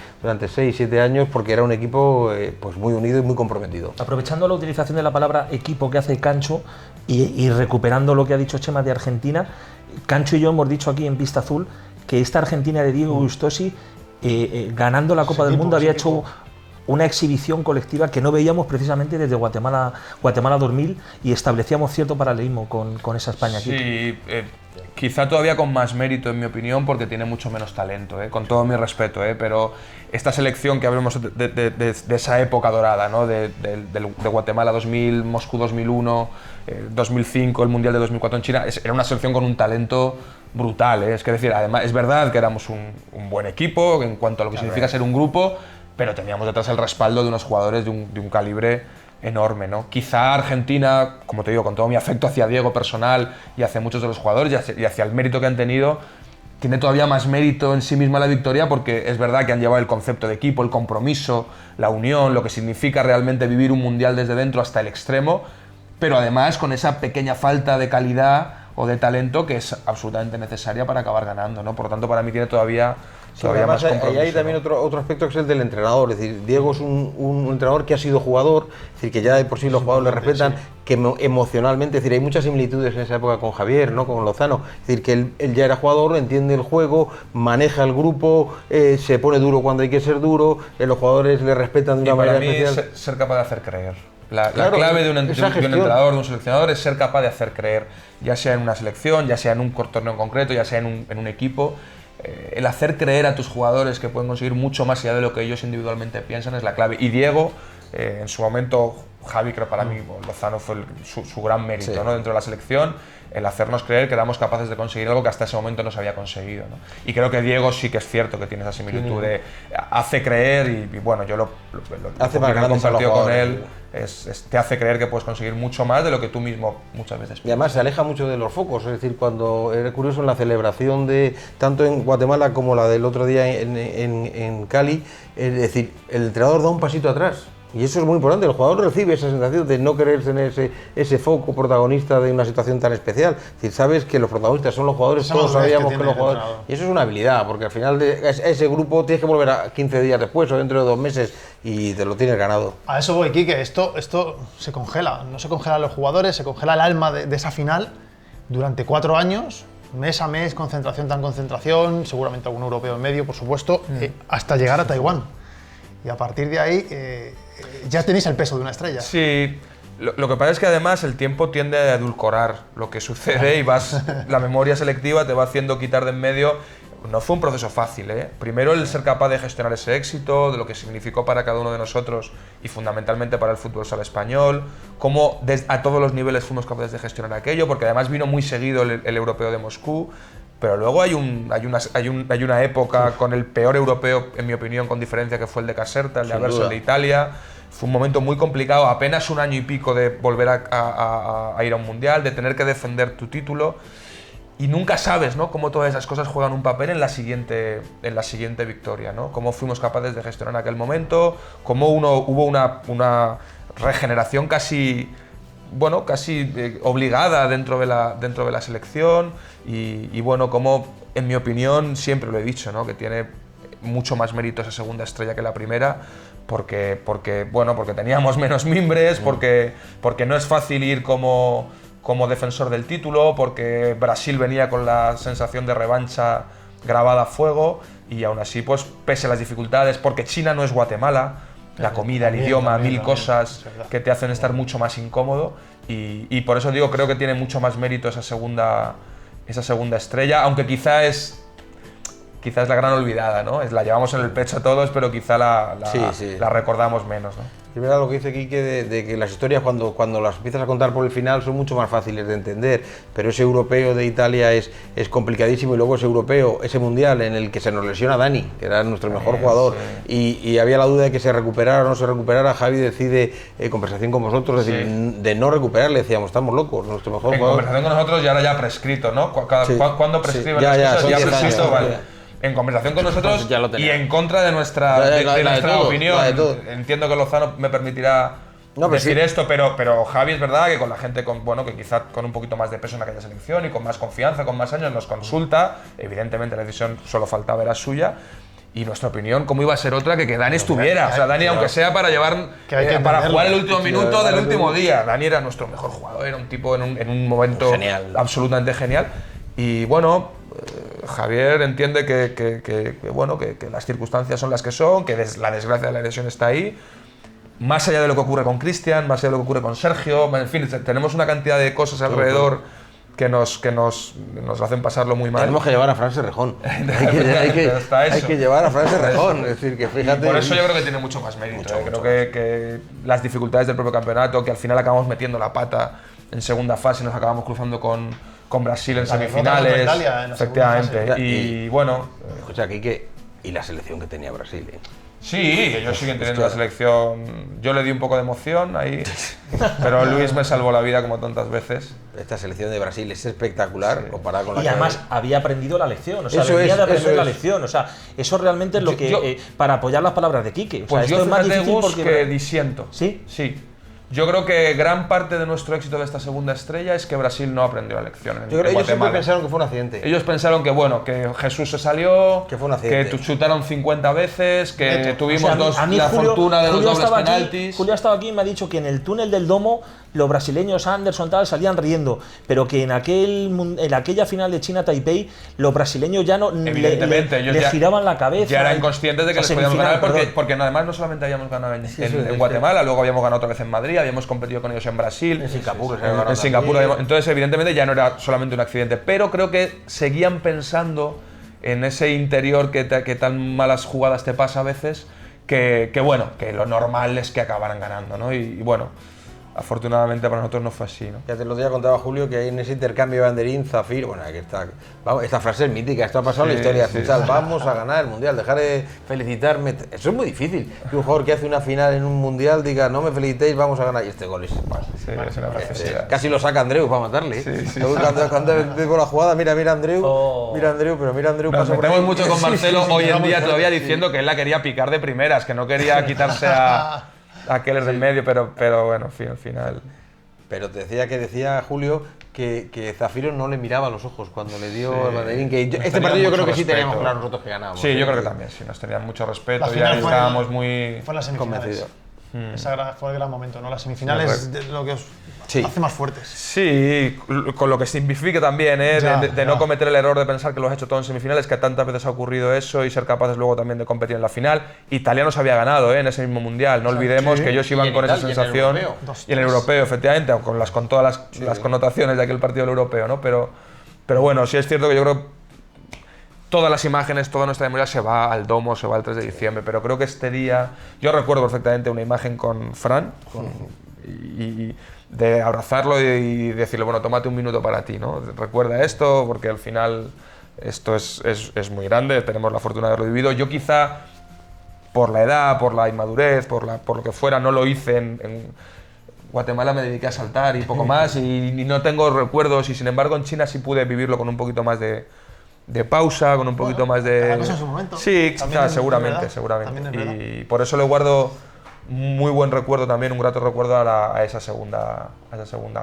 6, 7 años porque era un equipo pues muy unido y muy comprometido. Aprovechando la utilización de la palabra equipo que hace Cancho y recuperando lo que ha dicho Chema de Argentina, Cancho y yo hemos dicho aquí en Pista Azul que esta Argentina de Diego Gustosi, ganando la Copa del Mundo, había hecho una exhibición colectiva que no veíamos precisamente desde Guatemala 2000 y establecíamos cierto paralelismo con esa España aquí. Sí, quizá todavía con más mérito en mi opinión porque tiene mucho menos talento, con todo mi respeto, pero esta selección que hablamos de esa época dorada, ¿no? de Guatemala 2000, Moscú 2001, 2005, el Mundial de 2004 en China, era una selección con un talento brutal, es decir, además es verdad que éramos un buen equipo en cuanto a lo que significa ser un grupo, pero teníamos detrás el respaldo de unos jugadores de un calibre enorme, ¿no? Quizá Argentina, como te digo, con todo mi afecto hacia Diego personal y hacia muchos de los jugadores y hacia el mérito que han tenido, tiene todavía más mérito en sí misma la victoria porque es verdad que han llevado el concepto de equipo, el compromiso, la unión, lo que significa realmente vivir un mundial desde dentro hasta el extremo, pero además con esa pequeña falta de calidad o de talento que es absolutamente necesaria para acabar ganando, ¿no? Por lo tanto, para mí tiene todavía todavía más compromiso. Y hay también otro aspecto que es el del entrenador. Es decir, Diego es un entrenador que ha sido jugador, es decir, que ya de por sí los jugadores le respetan, que emocionalmente, es decir, hay muchas similitudes en esa época con Javier, ¿no? Con Lozano. Es decir, que él ya era jugador, entiende el juego, maneja el grupo, se pone duro cuando hay que ser duro, los jugadores le respetan de una manera especial. Para mí ser capaz de hacer creer. La clave de un entrenador, de un seleccionador, es ser capaz de hacer creer, ya sea en una selección, ya sea en un torneo en concreto, ya sea en un equipo. El hacer creer a tus jugadores que pueden conseguir mucho más allá de lo que ellos individualmente piensan es la clave. Y Diego, en su momento, Javi, creo para mí, Lozano fue su gran mérito, ¿no? Dentro de la selección, el hacernos creer que éramos capaces de conseguir algo que hasta ese momento no se había conseguido, ¿no? Y creo que Diego sí que es cierto que tiene esa similitud de hace creer y bueno, yo lo compartido con él, te hace creer que puedes conseguir mucho más de lo que tú mismo muchas veces piensas. Y además se aleja mucho de los focos, es decir, cuando era curioso en la celebración de tanto en Guatemala como la del otro día en Cali, es decir, el entrenador da un pasito atrás. Y eso es muy importante, el jugador recibe esa sensación de no querer tener ese foco protagonista de una situación tan especial. Es decir, sabes que los protagonistas son los jugadores, todos sabíamos que los jugadores... Y eso es una habilidad, porque al final de ese grupo tienes que volver a 15 días después o dentro de 2 meses y te lo tienes ganado. A eso voy, Quique, esto se congela, no se congelan los jugadores, se congela el alma de esa final durante 4 años, mes a mes, concentración tras concentración, seguramente algún europeo en medio, por supuesto, hasta llegar a Taiwán. Y a partir de ahí ya tenéis el peso de una estrella. Sí, lo que pasa es que además el tiempo tiende a edulcorar lo que sucede y la memoria selectiva te va haciendo quitar de en medio. No fue un proceso fácil, ¿eh? Primero el ser capaz de gestionar ese éxito, de lo que significó para cada uno de nosotros y fundamentalmente para el fútbol sala español, cómo a todos los niveles fuimos capaces de gestionar aquello, porque además vino muy seguido el europeo de Moscú. Pero luego hay una época con el peor europeo, en mi opinión, con diferencia, que fue el de Caserta, el de Averso, el de Italia. Fue un momento muy complicado, apenas 1 año y pico de volver a ir a un mundial, de tener que defender tu título. Y nunca sabes, ¿no?, cómo todas esas cosas juegan un papel en la siguiente victoria, ¿no? Cómo fuimos capaces de gestionar aquel momento, cómo hubo una regeneración casi obligada dentro de la selección y bueno, como en mi opinión, siempre lo he dicho, ¿no?, que tiene mucho más mérito esa segunda estrella que la primera, porque teníamos menos mimbres, porque no es fácil ir como defensor del título, porque Brasil venía con la sensación de revancha grabada a fuego y aún así, pues pese a las dificultades, porque China no es Guatemala, la comida, el idioma, mil cosas que te hacen estar mucho más incómodo y por eso digo, creo que tiene mucho más mérito esa segunda estrella, aunque quizá es la gran olvidada, ¿no? La llevamos en el pecho todos, pero quizá la recordamos menos, ¿no? Es verdad lo que dice Quique de que las historias cuando las empiezas a contar por el final son mucho más fáciles de entender, pero ese europeo de Italia es complicadísimo y luego ese mundial en el que se nos lesiona Dani, que era nuestro mejor jugador, y había la duda de que se recuperara o no se recuperara. Javi decide, en conversación con vosotros, decir, de no recuperarle, decíamos, estamos locos, nuestro mejor jugador. En conversación con nosotros ya era ya prescrito, ¿no? ¿Cuándo prescriben las cosas? Ya prescrito, vale. En conversación con nosotros y en contra de nuestra opinión. Entiendo que Lozano me permitirá decir esto, pero Javi es verdad que con la gente que quizá con un poquito más de peso en aquella selección y con más confianza, con más años, nos consulta. Evidentemente la decisión solo faltaba era suya. Y nuestra opinión, ¿cómo iba a ser otra que Dani estuviera? O sea, Dani, aunque sea para jugar el último minuto del último día. Dani era nuestro mejor jugador, era un tipo en un momento absolutamente genial. Y bueno, Javier entiende que las circunstancias son las que son, que la desgracia de la lesión está ahí. Más allá de lo que ocurre con Cristian, más allá de lo que ocurre con Sergio, en fin, tenemos una cantidad de cosas alrededor que nos hacen pasarlo muy mal. Tenemos que llevar a Fran Serrejón. hay que llevar a Fran Serrejón. Es decir, que fíjate. Y por eso yo creo que tiene mucho más mérito. Creo que las dificultades del propio campeonato, que al final acabamos metiendo la pata en segunda fase, nos acabamos cruzando con Brasil en semifinales. Italia, efectivamente. Y bueno. Escucha, Quique, y la selección que tenía Brasil, ¿eh? Sí, que ellos siguen teniendo la selección. Yo le di un poco de emoción ahí, pero Luis me salvó la vida como tantas veces. Esta selección de Brasil es espectacular comparada con la y además había aprendido la lección, o sea, venía de aprender la lección, o sea, eso realmente es lo que para apoyar las palabras de Quique. O sea, pues esto yo es más difícil porque disiento. ¿Sí? Sí. Yo creo que gran parte de nuestro éxito de esta segunda estrella es que Brasil no aprendió la lección en Yo creo que ellos siempre Guatemala. pensaron que fue un accidente. Ellos pensaron que, bueno, que Jesús se salió, Que fue un accidente. que chutaron 50 veces, que tuvimos O sea, a mí la Julio- fortuna de los Julio dobles estaba aquí- penaltis. Julio ha estado aquí y me ha dicho que en el túnel del domo los brasileños Anderson tal salían riendo, pero que en aquella final de China-Taipei los brasileños ya no Evidentemente, ellos le ya giraban la cabeza. Ya eran conscientes de que O les sea, podíamos ganar semifinal, porque perdón. además no solamente habíamos ganado en eso es Guatemala, luego habíamos ganado otra vez en Madrid, habíamos competido con ellos en Brasil, En Singapur, en Singapur. Entonces, evidentemente, ya no era solamente un accidente, pero creo que seguían pensando en ese interior que tan malas jugadas te pasa a veces, que bueno, que lo normal es que acabaran ganando, ¿no? Y bueno, afortunadamente para nosotros no fue así, ¿no? Ya te lo día contaba Julio que hay en ese intercambio de banderín, Zafir, bueno, aquí está, vamos, esta frase es mítica, esto ha pasado en la Sí, historia sí, futsal, sí. vamos a ganar el mundial, dejar de felicitarme, eso es muy difícil, que un jugador que hace una final en un mundial diga no me felicitéis, vamos a ganar, y este gol es, bueno, Sí, es una necesidad. casi lo saca Andreu para matarle. Sí, sí, Cuando veo la jugada, mira Andreu, Oh. mira Andreu, pero mira Andreu Nos pasa por metemos ahí. mucho con Sí, Marcelo sí, sí, hoy en vamos día fuerte, todavía sí. diciendo que él la quería picar de primeras, que no quería quitarse a Keller del medio, pero bueno, en fin, al final. Pero te decía Julio que Zafiro no le miraba a los ojos cuando le dio el banderín. Que Nos este tenían partido yo creo mucho que sí respeto. teníamos claro nosotros que ganábamos. Sí, yo creo que también, sí, nos tenían mucho respeto, La ya final estábamos muy. Fue en las semifinales. Convencido. Fue el gran momento, ¿no? Las semifinales de lo que os Sí. hace más fuertes. Sí, con lo que significa también, Ya, de ya. no cometer el error de pensar que lo has hecho todo en semifinales, que tantas veces ha ocurrido eso y ser capaces luego también de competir en la final. Italia nos había ganado en ese mismo mundial, no olvidemos sí. que ellos Y iban en con esa Italia, y en el sensación. europeo. Y en el europeo, efectivamente, con todas las connotaciones de aquel partido del europeo, ¿no? Pero bueno, sí es cierto que yo creo todas las imágenes, toda nuestra memoria se va al domo, se va al 3 de diciembre, pero creo que este día, yo recuerdo perfectamente una imagen con Fran y de abrazarlo y decirle, bueno, tómate un minuto para ti, ¿no? Recuerda esto, porque al final esto es muy grande, tenemos la fortuna de haberlo vivido. Yo quizá, por la edad, por la inmadurez, por lo que fuera, no lo hice en Guatemala, me dediqué a saltar y poco más, y no tengo recuerdos, y sin embargo en China sí pude vivirlo con un poquito más de pausa, con un poquito más de... cada cosa en su momento. Sí, También es seguramente, verdad, seguramente. también es verdad. Y por eso le guardo muy buen recuerdo también, un grato recuerdo a esa segunda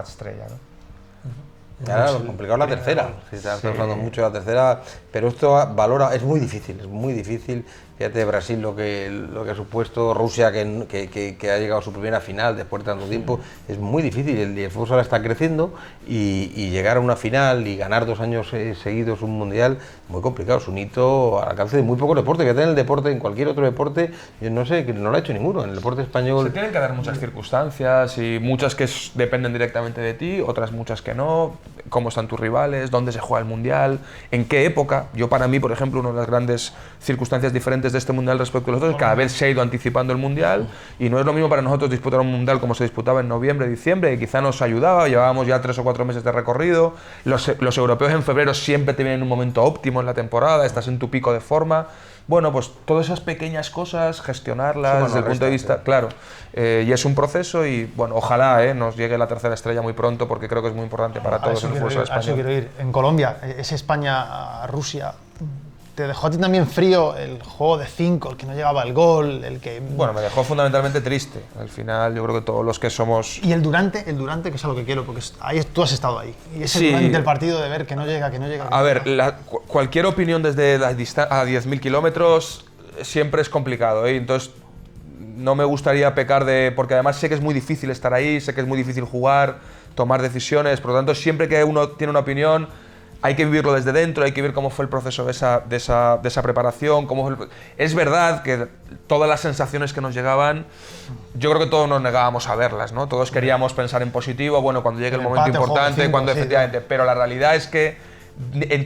estrella, ¿no? Ahora lo complicado es la tercera. Se está hablando mucho de la tercera, pero esto valora, es muy difícil. Fíjate Brasil lo que ha supuesto, Rusia que ha llegado a su primera final después de tanto tiempo, es muy difícil. El fútbol ahora está creciendo y llegar a una final y ganar 2 años seguidos un mundial, muy complicado. Es un hito al alcance de muy pocos deportes. Que en el deporte, en cualquier otro deporte, yo no sé, que no lo ha hecho ninguno. En el deporte español. Se tienen que dar muchas circunstancias y muchas que dependen directamente de ti, otras muchas que no, cómo están tus rivales, dónde se juega el mundial, en qué época. Yo para mí, por ejemplo, una de las grandes circunstancias diferentes de este mundial respecto a los otros, cada vez se ha ido anticipando el mundial y no es lo mismo para nosotros disputar un mundial como se disputaba en noviembre, diciembre, que quizá nos ayudaba, llevábamos ya 3 o 4 meses de recorrido, los europeos en febrero siempre te vienen en un momento óptimo en la temporada, estás en tu pico de forma. Bueno, pues todas esas pequeñas cosas, gestionarlas desde el punto de vista, claro, y es un proceso y bueno, ojalá nos llegue la tercera estrella muy pronto porque creo que es muy importante para todos en el fútbol A eso español. quiero ir. En Colombia, ese España-Rusia, ¿te dejó a ti también frío el juego de 5, el que no llegaba el gol, el que... Bueno, me dejó fundamentalmente triste. Al final, yo creo que todos los que somos... Y el Durante, que es a lo que quiero, porque ahí tú has estado ahí. Y ese Sí. Durante del partido de ver que no llega. A ver, cualquier opinión desde a 10.000 kilómetros siempre es complicado, ¿eh? Entonces, no me gustaría pecar de... Porque además sé que es muy difícil estar ahí, sé que es muy difícil jugar, tomar decisiones, por lo tanto, siempre que uno tiene una opinión, hay que vivirlo desde dentro, hay que ver cómo fue el proceso de esa preparación. Es verdad que todas las sensaciones que nos llegaban, yo creo que todos nos negábamos a verlas, ¿no? Todos queríamos pensar en positivo, bueno, cuando llegue el momento empate, importante, juego 5, cuando sí, efectivamente... Pero la realidad es que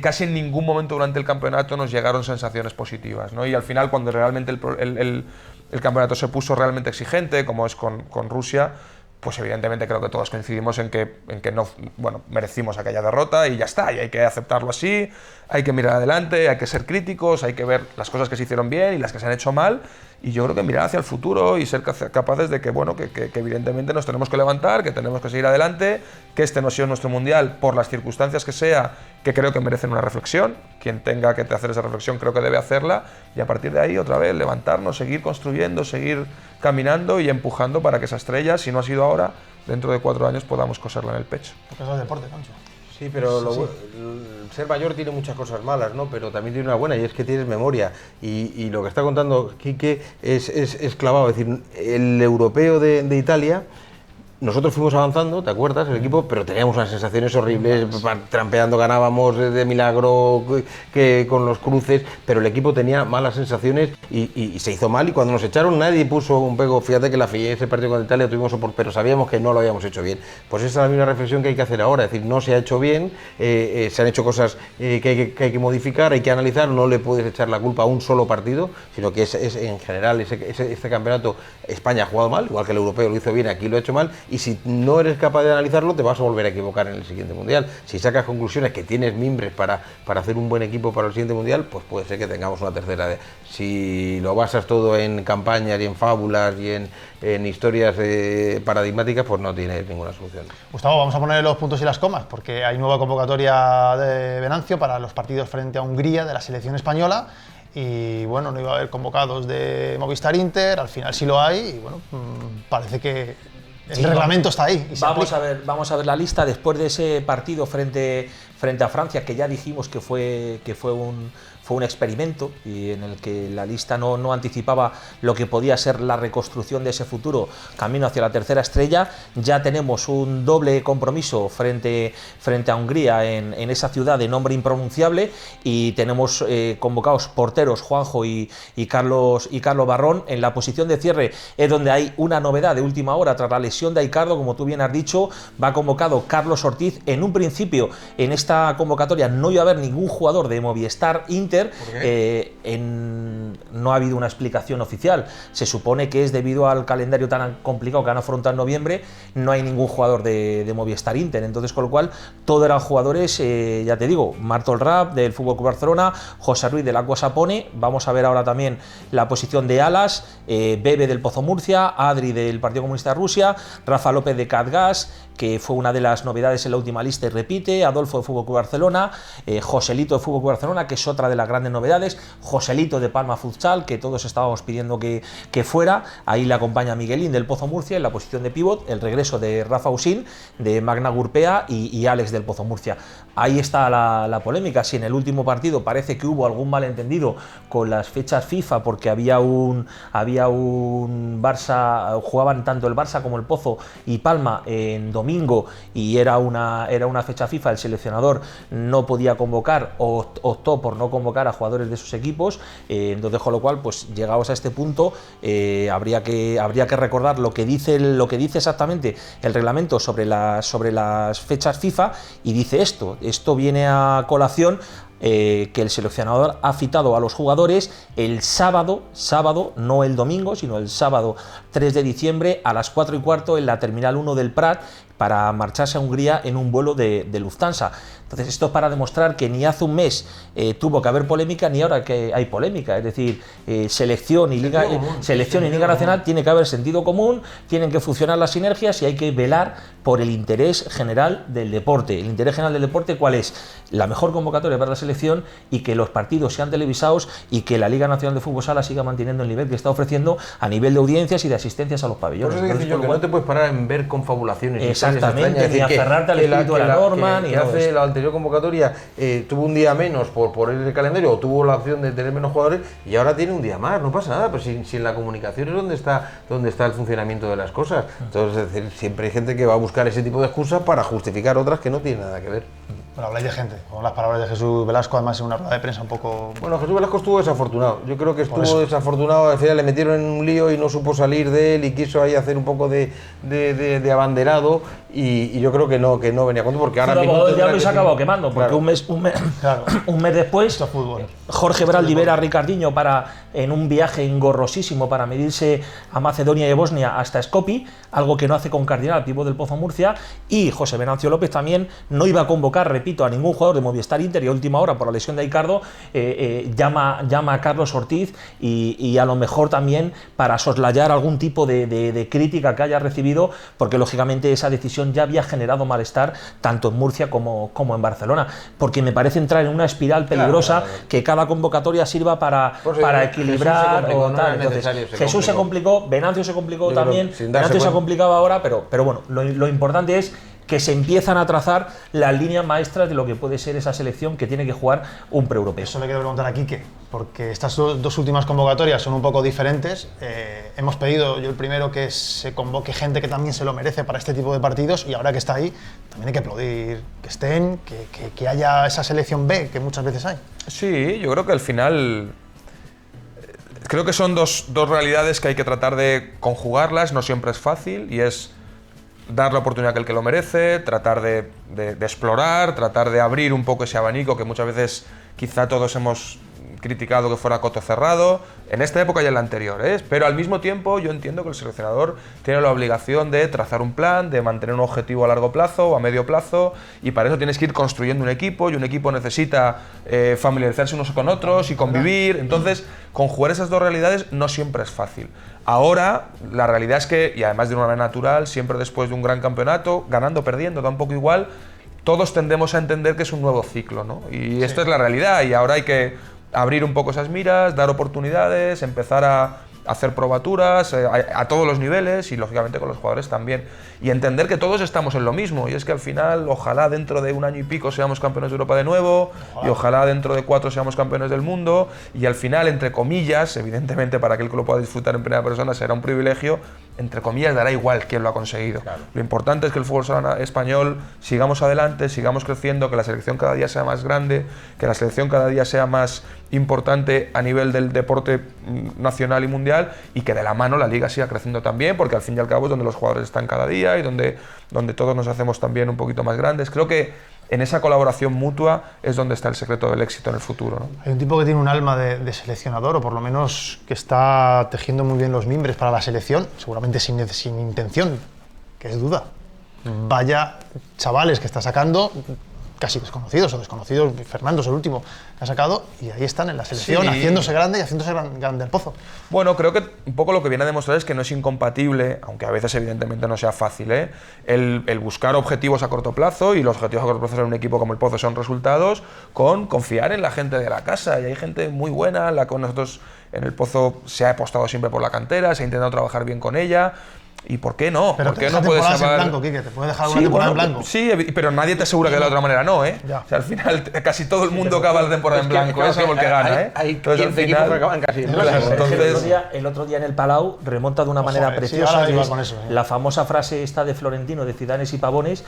casi en ningún momento durante el campeonato nos llegaron sensaciones positivas, ¿no? Y al final, cuando realmente el campeonato se puso realmente exigente, como es con Rusia, pues evidentemente creo que todos coincidimos en que no, bueno, merecimos aquella derrota y ya está, y hay que aceptarlo así, hay que mirar adelante, hay que ser críticos, hay que ver las cosas que se hicieron bien y las que se han hecho mal, y yo creo que mirar hacia el futuro y ser capaces de que, bueno, que evidentemente nos tenemos que levantar, que tenemos que seguir adelante, que este no ha sido nuestro mundial por las circunstancias que sea, que creo que merecen una reflexión, quien tenga que hacer esa reflexión creo que debe hacerla, y a partir de ahí otra vez levantarnos, seguir construyendo, seguir caminando y empujando para que esa estrella, si no ha sido ahora, dentro de 4 años podamos coserla en el pecho. Porque eso es deporte, Concho. Sí, pero ser mayor tiene muchas cosas malas, ¿no? Pero también tiene una buena, y es que tienes memoria. Y lo que está contando Quique es clavado. Es decir, el europeo de Italia, nosotros fuimos avanzando, ¿te acuerdas? El equipo, pero teníamos unas sensaciones horribles, trampeando ganábamos de milagro, que con los cruces, pero el equipo tenía malas sensaciones y se hizo mal, y cuando nos echaron nadie puso un pego. Fíjate que ese partido con Italia tuvimos soporte, pero sabíamos que no lo habíamos hecho bien. Pues esa es la misma reflexión que hay que hacer ahora, es decir, no se ha hecho bien, se han hecho cosas que hay que modificar, hay que analizar, no le puedes echar la culpa a un solo partido, sino que es en general este campeonato España ha jugado mal, igual que el europeo lo hizo bien, aquí lo ha hecho mal, y si no eres capaz de analizarlo, te vas a volver a equivocar en el siguiente mundial. Si sacas conclusiones que tienes mimbres para hacer un buen equipo para el siguiente mundial, pues puede ser que tengamos una tercera. Si lo basas todo en campañas y en fábulas y en historias paradigmáticas, pues no tienes ninguna solución. Gustavo, vamos a poner los puntos y las comas, porque hay nueva convocatoria de Venancio para los partidos frente a Hungría de la selección española. Y bueno, no iba a haber convocados de Movistar Inter, al final sí lo hay, y bueno, parece que el reglamento está ahí. Y vamos a ver la lista después de ese partido frente a Francia, que ya dijimos que fue un experimento y en el que la lista no anticipaba lo que podía ser la reconstrucción de ese futuro camino hacia la tercera estrella. Ya tenemos un doble compromiso frente a Hungría en esa ciudad de nombre impronunciable, y tenemos convocados porteros Juanjo y Carlos Barrón. En la posición de cierre es donde hay una novedad de última hora tras la lesión de Aicardo, como tú bien has dicho. Va convocado Carlos Ortiz. En un principio en esta convocatoria no iba a haber ningún jugador de Movistar Inter. No ha habido una explicación oficial. Se supone que es debido al calendario tan complicado que han afrontado en noviembre, no hay ningún jugador de Movistar Inter. Entonces, con lo cual, todos eran jugadores, ya te digo, Martol Rapp del FC Barcelona, José Ruiz del Aqua Sapone. Vamos a ver ahora también la posición de alas, Bebe del Pozo Murcia, Adri del Partido Comunista de Rusia, Rafa López de Catgas, que fue una de las novedades en la última lista y repite, Adolfo de FC Barcelona, Joselito de FC Barcelona, que es otra de las grandes novedades, Joselito de Palma Futsal, que todos estábamos pidiendo que fuera. Ahí le acompaña Miguelín del Pozo Murcia en la posición de pívot, el regreso de Rafa Usín de Magna Gurpea y Alex del Pozo Murcia. Ahí está la polémica. Si en el último partido parece que hubo algún malentendido con las fechas FIFA, porque había un Barça, jugaban tanto el Barça como el Pozo y Palma en domingo, y era una fecha FIFA, el seleccionador no podía convocar o optó por no convocar a jugadores de sus equipos. Entonces, con lo cual, pues llegados a este punto, habría que recordar lo que dice exactamente el reglamento sobre las fechas FIFA, y dice esto viene a colación, que el seleccionador ha citado a los jugadores el sábado, no el domingo, sino el sábado 3 de diciembre a las 4:15 en la Terminal 1 del Prat, para marcharse a Hungría en un vuelo de Lufthansa. Entonces, esto es para demostrar que ni hace un mes tuvo que haber polémica, ni ahora que hay polémica. Es decir, selección y Liga Nacional tiene que haber sentido común, tienen que funcionar las sinergias y hay que velar por el interés general del deporte. El interés general del deporte, ¿cuál es? La mejor convocatoria para la selección, y que los partidos sean televisados y que la Liga Nacional de Fútbol Sala siga manteniendo el nivel que está ofreciendo a nivel de audiencias y de asistencias a los pabellones. Por eso decir yo que no te puedes parar en ver confabulaciones. Exactamente, ni aferrarte al espíritu de la norma, ni nada. Hace la anterior convocatoria tuvo un día menos por el calendario, o tuvo la opción de tener menos jugadores, y ahora tiene un día más, no pasa nada. Pero si en la comunicación es donde está el funcionamiento de las cosas. Entonces, es decir, siempre hay gente que va a buscar ese tipo de excusas para justificar otras que no tienen nada que ver. Bueno, habláis de gente, con las palabras de Jesús Velasco, además en una rueda de prensa un poco... Bueno, Jesús Velasco estuvo desafortunado. Yo creo que estuvo desafortunado. Al final le metieron en un lío y no supo salir de él, y quiso ahí hacer un poco de abanderado, y yo creo que no venía a cuento, porque ahora mismo... Ya lo se ha acabado quemando, porque claro. un mes después, Jorge Bral libera a Ricardinho en un viaje engorrosísimo para medirse a Macedonia y Bosnia hasta Skopje, algo que no hace con Cardinal, pívot del Pozo Murcia, y José Venancio López también no iba a convocar, repito, a ningún jugador de Movistar Inter, y a última hora por la lesión de Aicardo llama a Carlos Ortiz y a lo mejor también para soslayar algún tipo de crítica que haya recibido, porque lógicamente esa decisión ya había generado malestar tanto en Murcia como en Barcelona, porque me parece entrar en una espiral peligrosa, que cada convocatoria sirva para equilibrar o tal. Entonces, Jesús se complicó, Venancio se complicó también, Venancio se ha complicado ahora, pero bueno, lo importante es que se empiezan a trazar las líneas maestras de lo que puede ser esa selección que tiene que jugar un pre-europeo. Eso le quiero preguntar a Quique, porque estas dos últimas convocatorias son un poco diferentes. Hemos pedido, yo el primero, que se convoque gente que también se lo merece para este tipo de partidos, y ahora que está ahí, también hay que aplaudir que estén, que haya esa selección B que muchas veces hay. Sí, yo creo que al final... Creo que son dos realidades que hay que tratar de conjugarlas, no siempre es fácil, y es dar la oportunidad a aquel que lo merece, tratar de explorar, tratar de abrir un poco ese abanico que muchas veces quizá todos hemos criticado que fuera coto cerrado, en esta época y en la anterior, pero al mismo tiempo yo entiendo que el seleccionador tiene la obligación de trazar un plan, de mantener un objetivo a largo plazo o a medio plazo, y para eso tienes que ir construyendo un equipo, y un equipo necesita familiarizarse unos con otros y convivir. Entonces, conjugar esas dos realidades no siempre es fácil. Ahora, la realidad es que, y además de una manera natural, siempre después de un gran campeonato, ganando o perdiendo, da un poco igual, todos tendemos a entender que es un nuevo ciclo, ¿no? Y esto es la realidad, y ahora hay que abrir un poco esas miras, dar oportunidades, empezar a hacer probaturas a todos los niveles, y lógicamente con los jugadores también, y entender que todos estamos en lo mismo, y es que al final ojalá dentro de un año y pico seamos campeones de Europa de nuevo, y ojalá dentro de 4 seamos campeones del mundo, y al final, entre comillas, evidentemente para aquel que lo pueda disfrutar en primera persona será un privilegio, entre comillas dará igual quién lo ha conseguido. Claro. Lo importante es que el fútbol sala español sigamos adelante, sigamos creciendo, que la selección cada día sea más grande, que la selección cada día sea más importante a nivel del deporte nacional y mundial, y que de la mano la liga siga creciendo también, porque al fin y al cabo es donde los jugadores están cada día y donde todos nos hacemos también un poquito más grandes. Creo que en esa colaboración mutua es donde está el secreto del éxito en el futuro, ¿no? Hay un tipo que tiene un alma de seleccionador, o por lo menos que está tejiendo muy bien los mimbres para la selección, seguramente sin intención, que es Duda. Vaya chavales que está sacando, casi desconocidos o desconocidos. Fernando es el último que ha sacado, y ahí están en la selección, haciéndose grande y haciéndose grande el Pozo. Bueno, creo que un poco lo que viene a demostrar es que no es incompatible, aunque a veces evidentemente no sea fácil, el buscar objetivos a corto plazo, y los objetivos a corto plazo en un equipo como el Pozo son resultados, con confiar en la gente de la casa, y hay gente muy buena, la que nosotros en el Pozo se ha apostado siempre por la cantera, se ha intentado trabajar bien con ella. ¿Y por qué no? Pero ¿por qué te no puedes llamar? En blanco, Quique, te puede dejar una temporada en blanco. Sí, pero nadie te asegura que de la otra manera no, Ya. O sea, al final casi todo el mundo acaba la temporada en blanco, es el que gana, Hay 15 equipos que acaban casi en blanco. Entonces, el otro día en el Palau remonta de una manera preciosa. Sí, con eso, la famosa frase esta de Florentino de Zidanes y Pavones,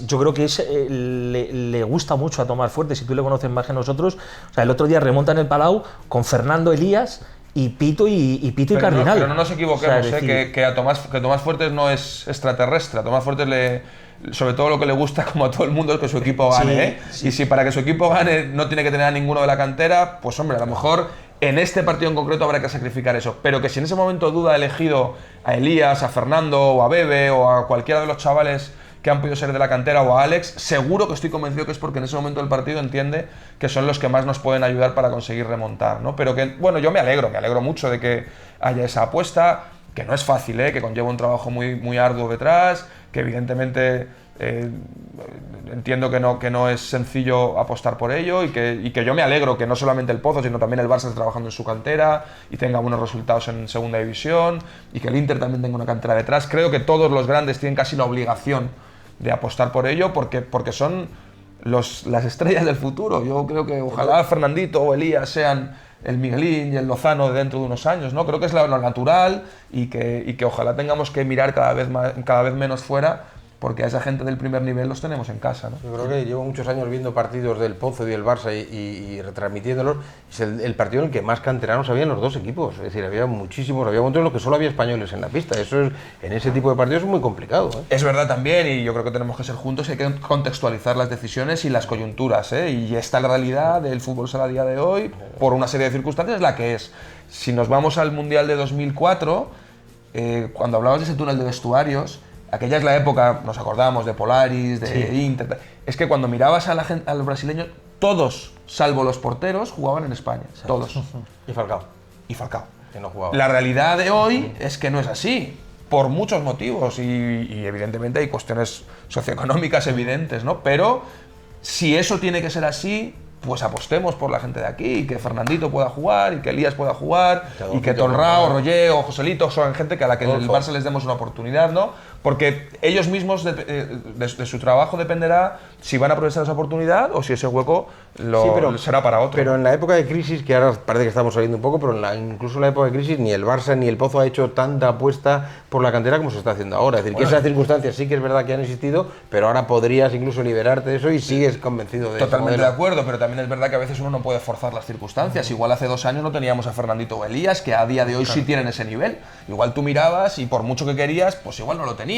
yo creo que le gusta mucho a Tomás Fuerte, si tú le conoces más que nosotros. O sea, el otro día remonta en el Palau con Fernando Elías y Pito y Cardinal. Pero no nos equivoquemos, o sea, que Tomás Fuertes no es extraterrestre. A Tomás Fuertes sobre todo lo que le gusta, como a todo el mundo, es que su equipo gane. Sí. Y si para que su equipo gane no tiene que tener a ninguno de la cantera, pues hombre, a lo mejor en este partido en concreto habrá que sacrificar eso. Pero que si en ese momento Duda ha elegido a Elías, a Fernando o a Bebe o a cualquiera de los chavales que han podido ser de la cantera, o a Alex, seguro que estoy convencido que es porque en ese momento del partido entiende que son los que más nos pueden ayudar para conseguir remontar, ¿no? Pero que, bueno, yo me alegro mucho de que haya esa apuesta, que no es fácil, que conlleva un trabajo muy, muy arduo detrás, que evidentemente entiendo que no es sencillo apostar por ello, y que yo me alegro que no solamente el Pozo, sino también el Barça esté trabajando en su cantera y tenga buenos resultados en segunda división, y que el Inter también tenga una cantera detrás. Creo que todos los grandes tienen casi la obligación de apostar por ello, porque son las estrellas del futuro. Yo creo que ojalá Fernandito o Elías sean el Miguelín y el Lozano de dentro de unos años, ¿no? Creo que es lo natural, y que ojalá tengamos que mirar cada vez menos fuera, porque a esa gente del primer nivel los tenemos en casa, ¿no? Yo creo que llevo muchos años viendo partidos del Pozo y del Barça y retransmitiéndolos. Es el partido en el que más canteranos había en los dos equipos. Es decir, había muchísimos, había momentos en los que solo había españoles en la pista. Eso en ese tipo de partidos es muy complicado, Es verdad también, y yo creo que tenemos que ser juntos y hay que contextualizar las decisiones y las coyunturas, Y esta es la realidad del fútbol sala a día de hoy, por una serie de circunstancias, es la que es. Si nos vamos al Mundial de 2004, cuando hablabas de ese túnel de vestuarios, Aquella es la época, nos acordábamos de Polaris, de Inter. Es que cuando mirabas a los brasileños, todos, salvo los porteros, jugaban en España. Todos. Y Falcao. Y Falcao. Que no jugaba. La realidad de hoy es que no es así, por muchos motivos. Y evidentemente hay cuestiones socioeconómicas evidentes, ¿no? Pero si eso tiene que ser así, pues apostemos por la gente de aquí, y que Fernandito pueda jugar, y que Elías pueda jugar, y que Tolrao, Roger o Joselito son gente a la que el Barça les demos una oportunidad, ¿no? Porque ellos mismos, de su trabajo dependerá si van a aprovechar esa oportunidad o si ese hueco será para otro. Pero en la época de crisis, que ahora parece que estamos saliendo un poco, pero incluso en la época de crisis ni el Barça ni el Pozo ha hecho tanta apuesta por la cantera como se está haciendo ahora. Es decir, que esas circunstancias sí que es verdad que han existido, pero ahora podrías incluso liberarte de eso y sigues convencido de eso. Totalmente de acuerdo, pero también es verdad que a veces uno no puede forzar las circunstancias. Igual hace 2 años no teníamos a Fernandito o Elías, que a día de hoy sí tienen ese nivel. Igual tú mirabas y por mucho que querías, pues igual no lo tenías.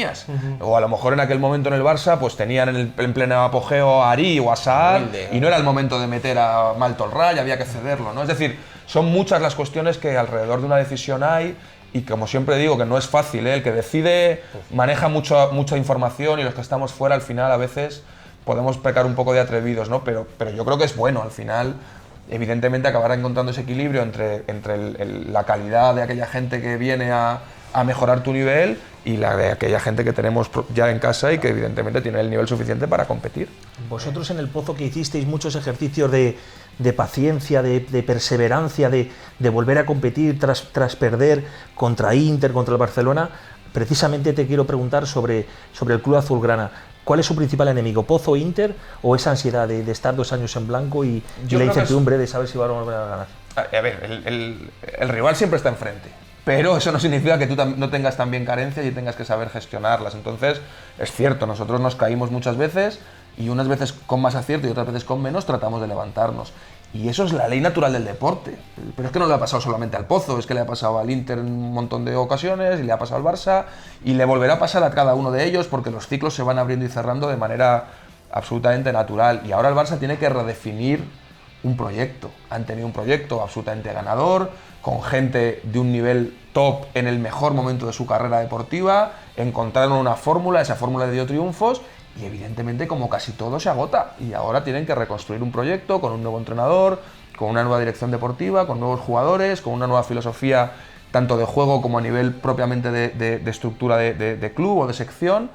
O a lo mejor en aquel momento en el Barça, pues tenían en pleno apogeo a Ari o a Saad, y no era el momento de meter a Maltolray, había que cederlo, ¿no? Es decir, son muchas las cuestiones que alrededor de una decisión hay, y como siempre digo, que no es fácil, ¿eh? El que decide maneja mucha información, y los que estamos fuera al final a veces podemos pecar un poco de atrevidos, ¿no? Pero yo creo que es bueno, al final evidentemente acabará encontrando ese equilibrio entre la calidad de aquella gente que viene a mejorar tu nivel y la de aquella gente que tenemos ya en casa y que evidentemente tiene el nivel suficiente para competir. Vosotros en el Pozo, que hicisteis muchos ejercicios de paciencia, de perseverancia, de volver a competir tras perder contra Inter, contra el Barcelona, precisamente te quiero preguntar sobre el club azulgrana. ¿Cuál es su principal enemigo? ¿Pozo o Inter? ¿O esa ansiedad de estar 2 años en blanco y la incertidumbre de saber si van a volver a ganar? A ver, el rival siempre está enfrente, pero eso no significa que tú no tengas también carencias y tengas que saber gestionarlas. Entonces, es cierto, nosotros nos caímos muchas veces, y unas veces con más acierto y otras veces con menos tratamos de levantarnos. Y eso es la ley natural del deporte. Pero es que no le ha pasado solamente al Pozo, es que le ha pasado al Inter en un montón de ocasiones, y le ha pasado al Barça, y le volverá a pasar a cada uno de ellos, porque los ciclos se van abriendo y cerrando de manera absolutamente natural. Y ahora el Barça tiene que redefinir un proyecto. Han tenido un proyecto absolutamente ganador, con gente de un nivel top en el mejor momento de su carrera deportiva, encontraron una fórmula, esa fórmula le dio triunfos, y evidentemente, como casi todo, se agota, y ahora tienen que reconstruir un proyecto con un nuevo entrenador, con una nueva dirección deportiva, con nuevos jugadores, con una nueva filosofía tanto de juego como a nivel propiamente de estructura de club o de sección,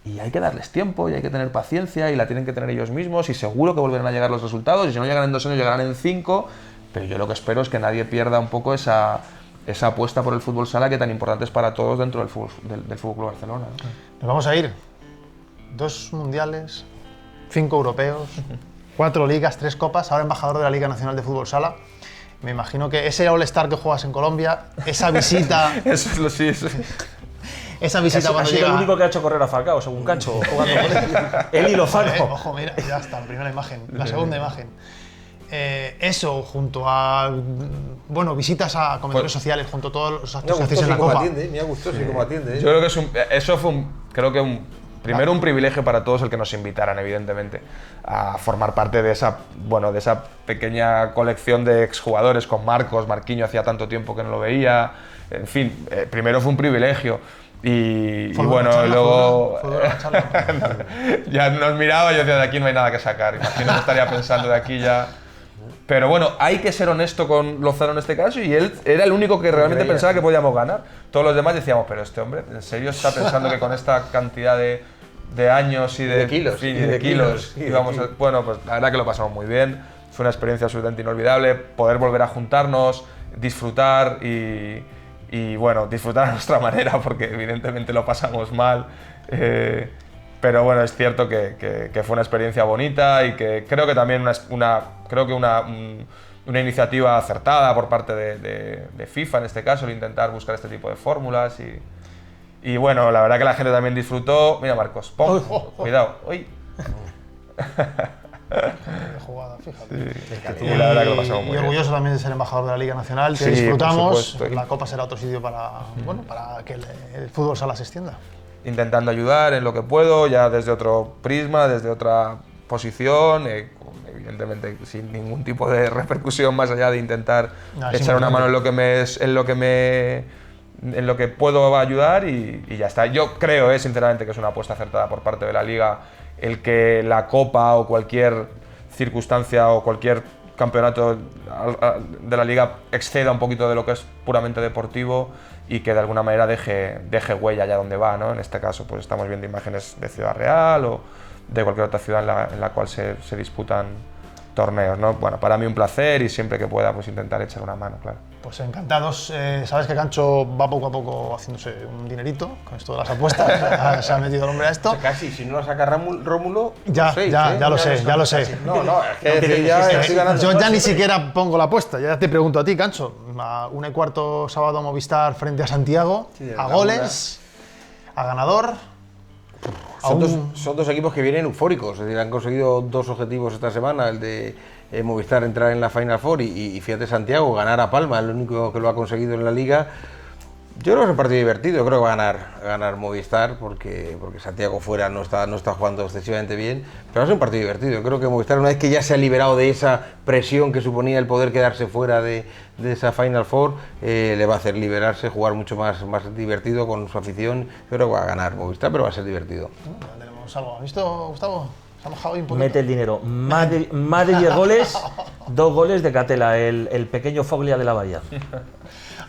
y hay que darles tiempo y hay que tener paciencia, y la tienen que tener ellos mismos, y seguro que volverán a llegar los resultados, y si no llegan en 2 años llegarán en 5, pero yo lo que espero es que nadie pierda un poco esa apuesta por el fútbol sala, que tan importante es para todos dentro del Fútbol Club Barcelona, ¿no? Nos vamos a ir. 2 mundiales, 5 europeos, 4 ligas, 3 copas, ahora embajador de la Liga Nacional de Fútbol Sala. Me imagino que ese All-Star que juegas en Colombia, esa visita... Eso es lo sí. Esa visita cuando llega... llega... el único que ha hecho correr a Falcao, según Cacho, jugando con él y Lozano. Ojo, mira, ya está, la primera imagen, la segunda imagen. Eso, junto a visitas a comedores sociales, junto a todos los actos que hacéis en la Copa. Me ha gustado cómo atiende. Yo creo que eso fue primero un privilegio para todos el que nos invitaran, evidentemente, a formar parte de esa pequeña colección de exjugadores con Marquinhos hacía tanto tiempo que no lo veía. En fin, primero fue un privilegio. Y bueno, luego ya nos miraba y yo decía, de aquí no hay nada que sacar. Imagino que estaría pensando de aquí ya. Pero bueno, hay que ser honesto con Lozano en este caso, y él era el único que realmente pensaba que podíamos ganar. Todos los demás decíamos, pero este hombre, ¿en serio está pensando que con esta cantidad de años y de kilos íbamos a... Bueno, pues la verdad que lo pasamos muy bien. Fue una experiencia absolutamente inolvidable, poder volver a juntarnos, disfrutar y bueno, disfrutar a nuestra manera, porque evidentemente lo pasamos mal. Pero bueno, es cierto que fue una experiencia bonita, y que creo que también una iniciativa acertada por parte de FIFA, en este caso, el intentar buscar este tipo de fórmulas. Y bueno, la verdad que la gente también disfrutó. Mira, Marcos, ¡pum! Cuidado. ¡Uy! Jugada, fíjate. Sí, la verdad que lo pasamos muy bien. Y orgulloso también de ser embajador de la Liga Nacional, que Sí, disfrutamos. por supuesto. La Copa será otro sitio para que el fútbol sala se extienda. Intentando ayudar en lo que puedo, ya desde otro prisma, desde otra posición, evidentemente sin ningún tipo de repercusión más allá de intentar echar una mano en lo que en lo que puedo ayudar y ya está. Yo creo, sinceramente, que es una apuesta acertada por parte de la Liga el que la Copa o cualquier circunstancia o cualquier campeonato de la Liga exceda un poquito de lo que es puramente deportivo y que de alguna manera deje huella allá donde va, ¿no? En este caso pues estamos viendo imágenes de Ciudad Real o de cualquier otra ciudad en la cual se disputan torneos, ¿no? Bueno, para mí un placer y siempre que pueda pues intentar echar una mano, claro. Pues encantados. Sabes que Cancho va poco a poco haciéndose un dinerito con esto de las apuestas. Se ha metido el hombre a esto. Casi, si no la saca Rómulo, ya lo sé. No, es que ya estoy ganando. Yo ya ni siquiera pongo la apuesta, ya te pregunto a ti, Cancho. A 1:15 sábado Movistar frente a Santiago, a goles, a ganador. Son dos equipos que vienen eufóricos, es decir, han conseguido 2 objetivos esta semana, el de Movistar entrar en la Final Four y fíjate Santiago, ganar a Palma, el único que lo ha conseguido en la Liga. Yo creo que es un partido divertido, creo que va a ganar Movistar porque Santiago fuera no está jugando excesivamente bien, pero va a ser un partido divertido. Creo que Movistar, una vez que ya se ha liberado de esa presión que suponía el poder quedarse fuera de esa Final Four, le va a hacer liberarse, jugar mucho más divertido con su afición. Yo creo que va a ganar Movistar, pero va a ser divertido. Ya tenemos algo. ¿Has visto, Gustavo? Se ha mojado ahí un poquito. Mete el dinero. Más de 10 goles, 2 goles de Catela, el pequeño Foglia de la Bahía.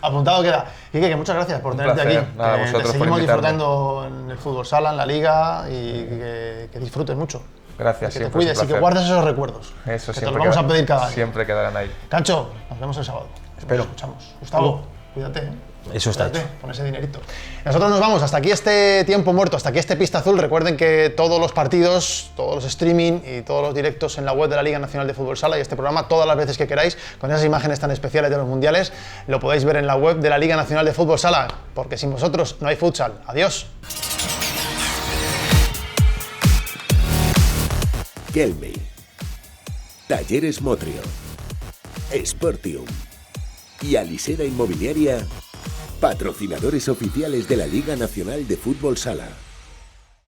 Apuntado queda. Quique, que muchas gracias por tenerte aquí. Nada, vosotros te seguimos disfrutando en el fútbol sala, en la Liga y que disfrutes mucho. Gracias, que te cuides y que guardes esos recuerdos. Eso que te los vamos a pedir cada año. Siempre quedarán ahí. Cancho, nos vemos el sábado. Espero. Nos escuchamos. Gustavo, cuídate. Eso está hecho. Con ese dinerito. Nosotros nos vamos. Hasta aquí este tiempo muerto, hasta aquí este Pista Azul. Recuerden que todos los partidos, todos los streaming y todos los directos en la web de la Liga Nacional de Fútbol Sala y este programa, todas las veces que queráis, con esas imágenes tan especiales de los mundiales, lo podéis ver en la web de la Liga Nacional de Fútbol Sala, porque sin vosotros no hay futsal. Adiós. Kelme, Talleres Motrio, Sportium y Aliseda Inmobiliaria, patrocinadores oficiales de la Liga Nacional de Fútbol Sala.